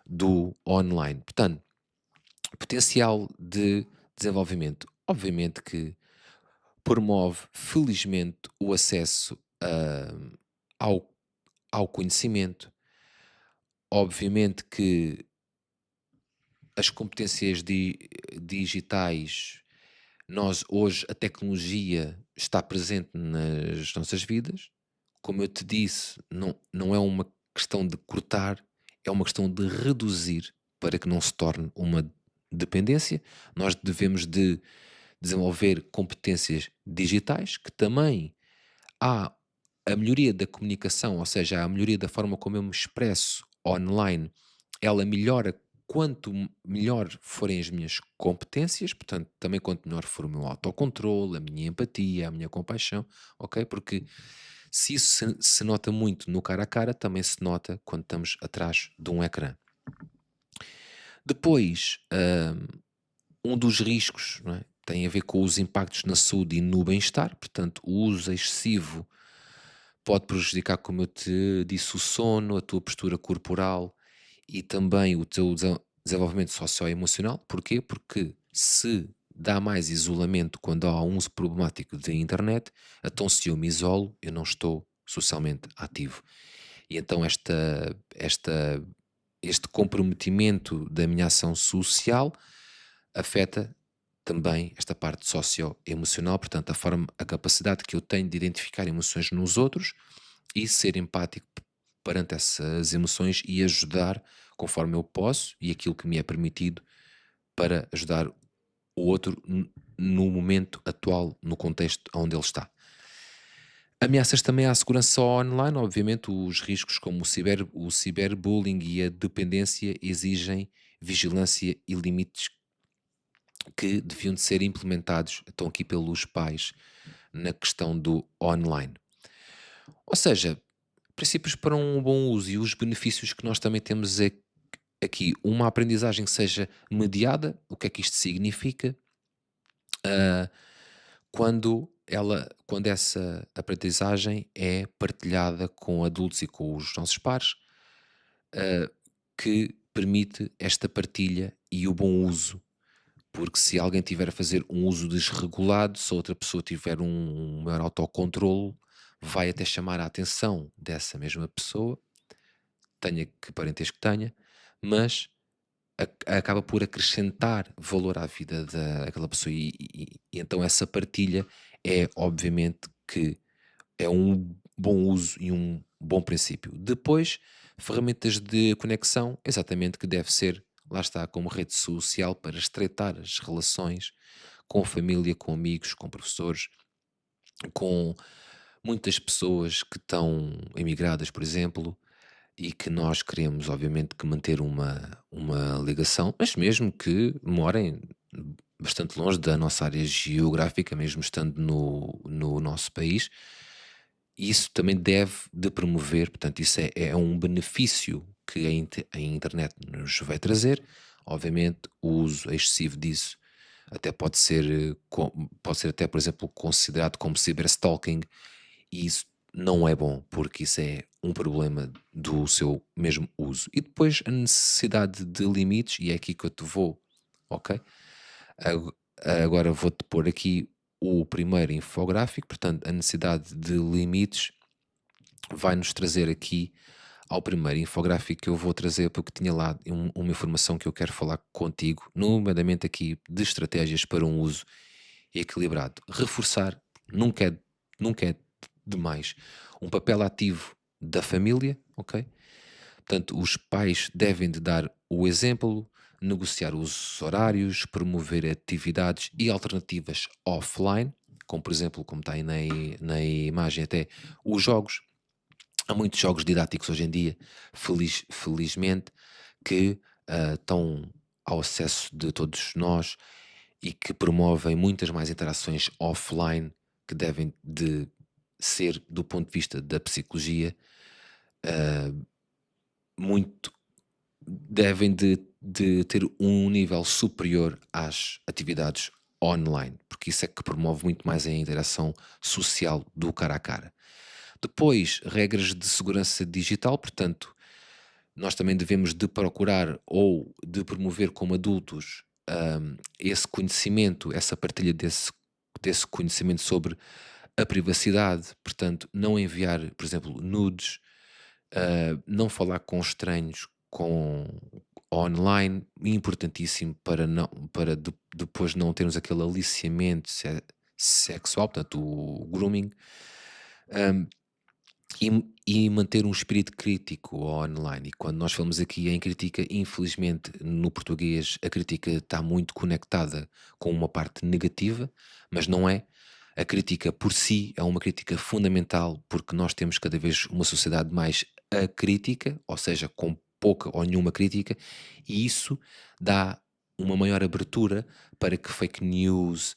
Speaker 1: do online. Portanto, potencial de desenvolvimento. Obviamente que promove, felizmente, o acesso ao, ao conhecimento. Obviamente que as competências digitais, nós hoje a tecnologia está presente nas nossas vidas. Como eu te disse, não é uma questão de cortar, é uma questão de reduzir para que não se torne uma dependência. Nós devemos de desenvolver competências digitais, que também há a melhoria da comunicação, ou seja, a melhoria da forma como eu me expresso online, ela melhora quanto melhor forem as minhas competências, portanto, também quanto melhor for o meu autocontrole, a minha empatia, a minha compaixão, ok? Porque se isso se nota muito no cara a cara, também se nota quando estamos atrás de um ecrã. Depois, um dos riscos, não é, tem a ver com os impactos na saúde e no bem-estar, portanto, o uso excessivo pode prejudicar, como eu te disse, o sono, a tua postura corporal e também o teu desenvolvimento socioemocional. Porquê? Porque se dá mais isolamento quando há um uso problemático da internet, então se eu me isolo, eu não estou socialmente ativo. E então este comprometimento da minha ação social afeta também esta parte socioemocional, portanto, a capacidade que eu tenho de identificar emoções nos outros e ser empático perante essas emoções e ajudar conforme eu posso e aquilo que me é permitido para ajudar o outro no momento atual, no contexto onde ele está. Ameaças também à segurança online, obviamente, os riscos como o ciberbullying e a dependência exigem vigilância e limites que deviam de ser implementados, estão aqui pelos pais, na questão do online. Ou seja, princípios para um bom uso e os benefícios que nós também temos é aqui uma aprendizagem que seja mediada, o que é que isto significa? Ah, quando essa aprendizagem é partilhada com adultos e com os nossos pares, que permite esta partilha e o bom uso. Porque se alguém tiver a fazer um uso desregulado, se a outra pessoa tiver um maior autocontrole, vai até chamar a atenção dessa mesma pessoa, tenha que parentesco tenha, mas acaba por acrescentar valor à vida daquela pessoa e então essa partilha é obviamente que é um bom uso e um bom princípio. Depois, ferramentas de conexão, exatamente que deve ser, lá está, como rede social para estreitar as relações com família, com amigos, com professores, com muitas pessoas que estão emigradas, por exemplo, e que nós queremos, obviamente, que manter uma ligação, mas mesmo que morem bastante longe da nossa área geográfica, mesmo estando no nosso país, isso também deve de promover, portanto, isso é um benefício que a internet nos vai trazer. Obviamente, o uso excessivo disso até pode ser até, por exemplo, considerado como cyberstalking, e isso não é bom, porque isso é um problema do seu mesmo uso. E depois a necessidade de limites, e é aqui que eu te vou, ok? Ago- Agora vou-te pôr aqui o primeiro infográfico, portanto, a necessidade de limites vai-nos trazer aqui ao primeiro infográfico que eu vou trazer, porque tinha lá uma informação que eu quero falar contigo, nomeadamente aqui de estratégias para um uso equilibrado. Reforçar nunca é, nunca é demais um papel ativo da família, ok? Portanto, os pais devem de dar o exemplo, negociar os horários, promover atividades e alternativas offline, como por exemplo, como está aí na imagem até, os jogos. Há muitos jogos didáticos hoje em dia, felizmente, que estão ao acesso de todos nós e que promovem muitas mais interações offline que devem de ser, do ponto de vista da psicologia, muito devem de ter um nível superior às atividades online, porque isso é que promove muito mais a interação social do cara a cara. Depois, regras de segurança digital, portanto, nós também devemos de procurar ou de promover como adultos esse conhecimento, essa partilha desse conhecimento sobre a privacidade, portanto, não enviar, por exemplo, nudes, não falar com estranhos online, importantíssimo para, não, para depois não termos aquele aliciamento sexual, portanto, o grooming. E manter um espírito crítico online. E quando nós falamos aqui em crítica, infelizmente no português a crítica está muito conectada com uma parte negativa, mas não é. A crítica por si é uma crítica fundamental porque nós temos cada vez uma sociedade mais acrítica, ou seja, com pouca ou nenhuma crítica, e isso dá uma maior abertura para que fake news,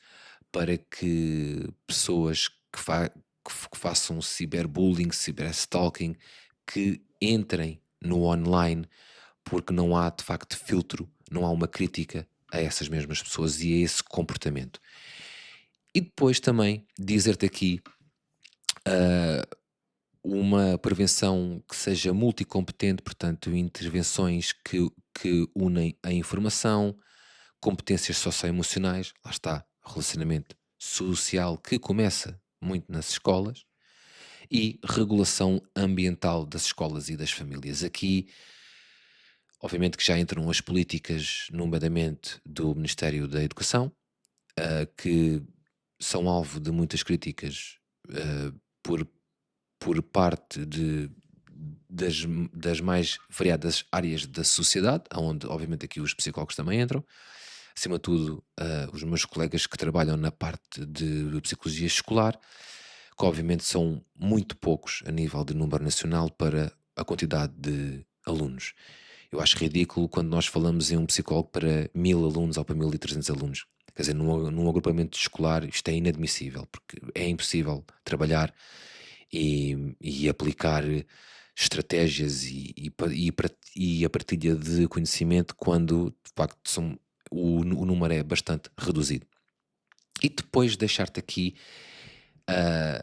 Speaker 1: para que pessoas que façam ciberbullying, ciberstalking, que entrem no online, porque não há de facto filtro, não há uma crítica a essas mesmas pessoas e a esse comportamento. E depois também dizer-te aqui uma prevenção que seja multicompetente, portanto, intervenções que unem a informação, competências socioemocionais, lá está, relacionamento social que começa muito nas escolas, e regulação ambiental das escolas e das famílias. Aqui, obviamente, que já entram as políticas, nomeadamente do Ministério da Educação, que são alvo de muitas críticas por, por parte das, das mais variadas áreas da sociedade, onde, obviamente, aqui os psicólogos também entram. Acima de tudo, os meus colegas que trabalham na parte de psicologia escolar, que obviamente são muito poucos a nível de número nacional para a quantidade de alunos. Eu acho ridículo quando nós falamos em um psicólogo para 1000 alunos ou para 1300 alunos. Quer dizer, num agrupamento escolar isto é inadmissível, porque é impossível trabalhar e aplicar estratégias e a partilha de conhecimento quando de facto o número é bastante reduzido. E depois deixar-te aqui ah,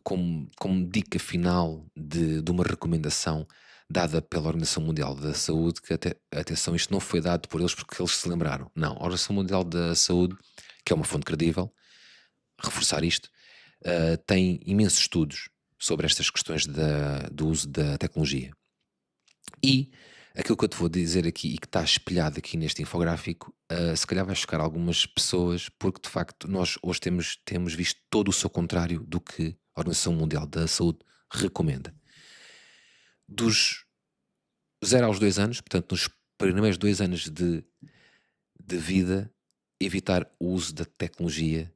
Speaker 1: como dica final de uma recomendação dada pela Organização Mundial da Saúde, que atenção, isto não foi dado por eles porque eles se lembraram. Não, a Organização Mundial da Saúde, que é uma fonte credível, reforçar isto, tem imensos estudos sobre estas questões do uso da tecnologia. E aquilo que eu te vou dizer aqui e que está espelhado aqui neste infográfico, se calhar vai chocar algumas pessoas, porque de facto nós hoje temos visto todo o seu contrário do que a Organização Mundial da Saúde recomenda. Dos 0 aos 2 anos, portanto, nos primeiros 2 anos de vida, evitar o uso da tecnologia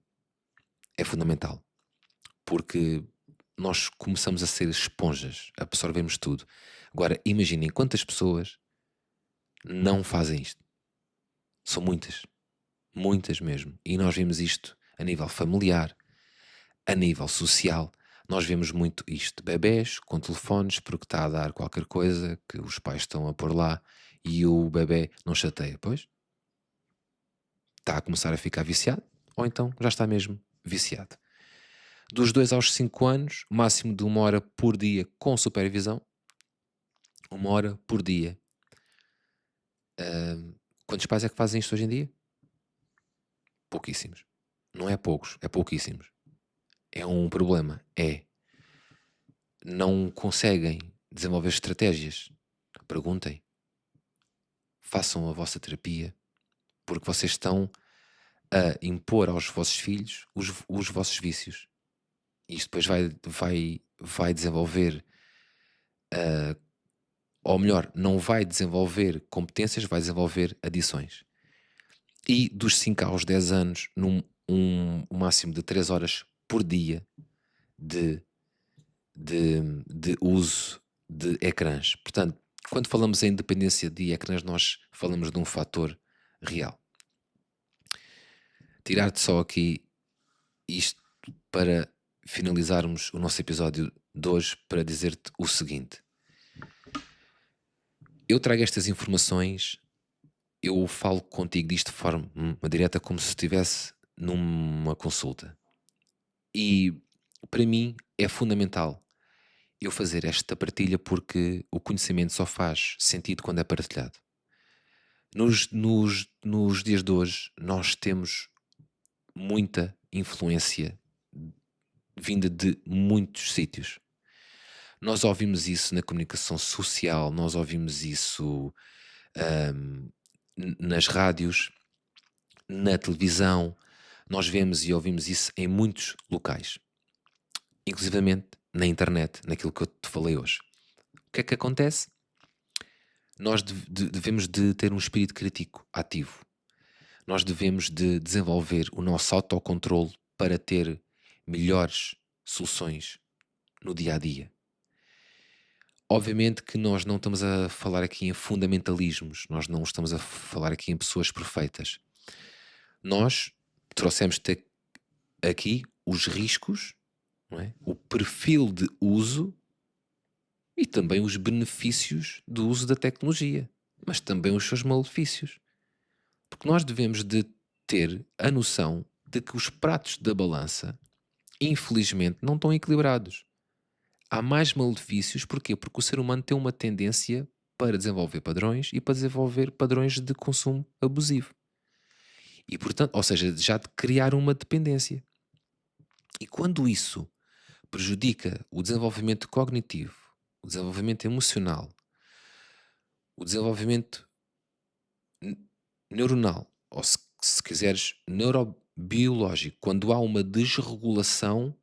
Speaker 1: é fundamental, porque nós começamos a ser esponjas, absorvemos tudo. Agora, imaginem quantas pessoas não fazem isto. São muitas, muitas mesmo. E nós vemos isto a nível familiar, a nível social. Nós vemos muito isto. Bebés com telefones porque está a dar qualquer coisa que os pais estão a pôr lá e o bebé não chateia. Pois, está a começar a ficar viciado ou então já está mesmo viciado. Dos 2 aos 5 anos, máximo de 1 hora por dia com supervisão. 1 hora por dia. Quantos pais é que fazem isto hoje em dia? Pouquíssimos. Não é poucos, é pouquíssimos. É um problema. É. Não conseguem desenvolver estratégias. Perguntem. Façam a vossa terapia. Porque vocês estão a impor aos vossos filhos os vossos vícios. E isto depois vai desenvolver, ou melhor, não vai desenvolver competências, vai desenvolver adições. E dos 5 aos 10 anos, um máximo de 3 horas por dia de, de uso de ecrãs. Portanto, quando falamos em dependência de ecrãs, nós falamos de um fator real. Tirar-te só aqui isto para finalizarmos o nosso episódio de hoje para dizer-te o seguinte. Eu trago estas informações, eu falo contigo disto de forma direta como se estivesse numa consulta. E para mim é fundamental eu fazer esta partilha porque o conhecimento só faz sentido quando é partilhado. Nos dias de hoje nós temos muita influência vinda de muitos sítios. Nós ouvimos isso na comunicação social, nós ouvimos isso nas rádios, na televisão, nós vemos e ouvimos isso em muitos locais, inclusivamente na internet, naquilo que eu te falei hoje. O que é que acontece? Nós devemos de ter um espírito crítico ativo. Nós devemos de desenvolver o nosso autocontrole para ter melhores soluções no dia a dia. Obviamente que nós não estamos a falar aqui em fundamentalismos, nós não estamos a falar aqui em pessoas perfeitas. Nós trouxemos-te aqui os riscos, não é? O perfil de uso e também os benefícios do uso da tecnologia, mas também os seus malefícios. Porque nós devemos de ter a noção de que os pratos da balança, infelizmente, não estão equilibrados. Há mais malefícios, porquê? Porque o ser humano tem uma tendência para desenvolver padrões e para desenvolver padrões de consumo abusivo. E portanto, ou seja, já de criar uma dependência. E quando isso prejudica o desenvolvimento cognitivo, o desenvolvimento emocional, o desenvolvimento neuronal, ou se quiseres, neurobiológico, quando há uma desregulação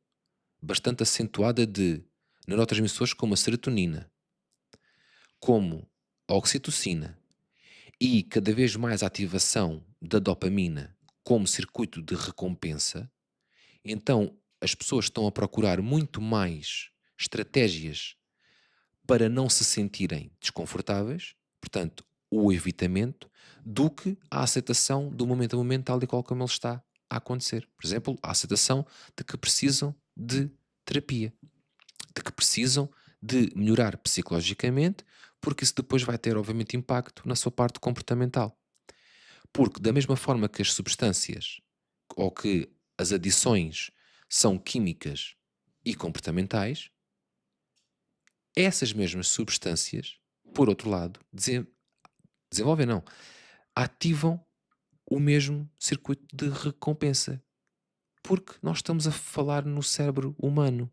Speaker 1: bastante acentuada de neurotransmissores como a serotonina, como a oxitocina e cada vez mais a ativação da dopamina como circuito de recompensa, então as pessoas estão a procurar muito mais estratégias para não se sentirem desconfortáveis, portanto, o evitamento, do que a aceitação do momento a momento tal e qual como ele está a acontecer. Por exemplo, a aceitação de que precisam de terapia, de que precisam de melhorar psicologicamente, porque isso depois vai ter, obviamente, impacto na sua parte comportamental. Porque, da mesma forma que as substâncias ou que as adições são químicas e comportamentais, essas mesmas substâncias, por outro lado, desenvolvem, não, ativam o mesmo circuito de recompensa. Porque nós estamos a falar no cérebro humano.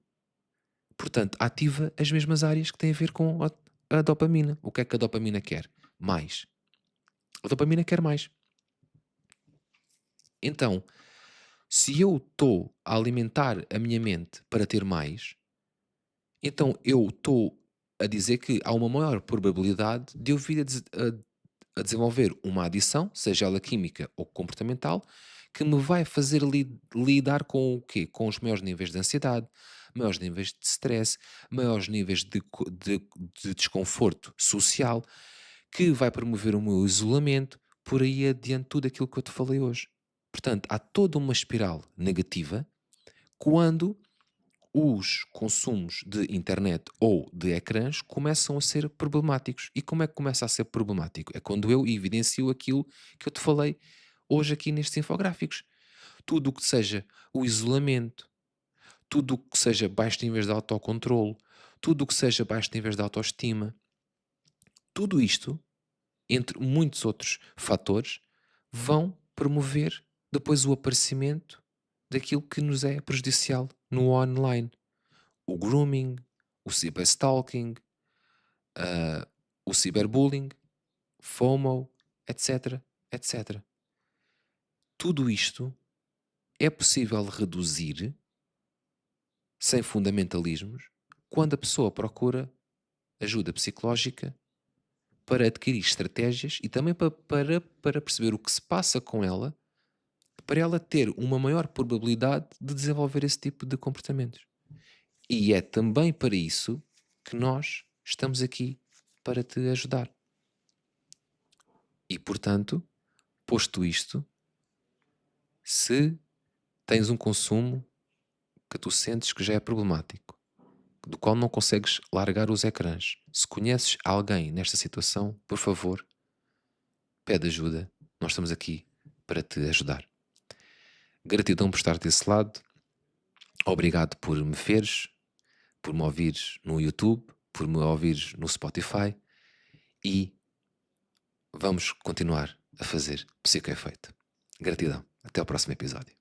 Speaker 1: Portanto, ativa as mesmas áreas que têm a ver com a dopamina. O que é que a dopamina quer? Mais. A dopamina quer mais. Então, se eu estou a alimentar a minha mente para ter mais, então eu estou a dizer que há uma maior probabilidade de eu vir a desenvolver uma adição, seja ela química ou comportamental, que me vai fazer lidar com o quê? Com os maiores níveis de ansiedade, maiores níveis de stress, maiores níveis de desconforto social, que vai promover o meu isolamento, por aí adiante tudo aquilo que eu te falei hoje. Portanto, há toda uma espiral negativa quando os consumos de internet ou de ecrãs começam a ser problemáticos. E como é que começa a ser problemático? É quando eu evidencio aquilo que eu te falei hoje aqui nestes infográficos. Tudo o que seja o isolamento, tudo o que seja baixo níveis de autocontrole, tudo o que seja baixo níveis de autoestima, tudo isto, entre muitos outros fatores, vão promover depois o aparecimento daquilo que nos é prejudicial no online. O grooming, o cyberstalking, o cyberbullying, FOMO, etc, etc. Tudo isto é possível reduzir sem fundamentalismos quando a pessoa procura ajuda psicológica para adquirir estratégias e também para perceber o que se passa com ela, para ela ter uma maior probabilidade de desenvolver esse tipo de comportamentos. E é também para isso que nós estamos aqui para te ajudar. E portanto, posto isto, se tens um consumo que tu sentes que já é problemático, do qual não consegues largar os ecrãs, se conheces alguém nesta situação, por favor, pede ajuda. Nós estamos aqui para te ajudar. Gratidão por estar desse lado. Obrigado por me veres, por me ouvires no YouTube, por me ouvires no Spotify e vamos continuar a fazer Psicoefeito. Gratidão. Até ao próximo episódio.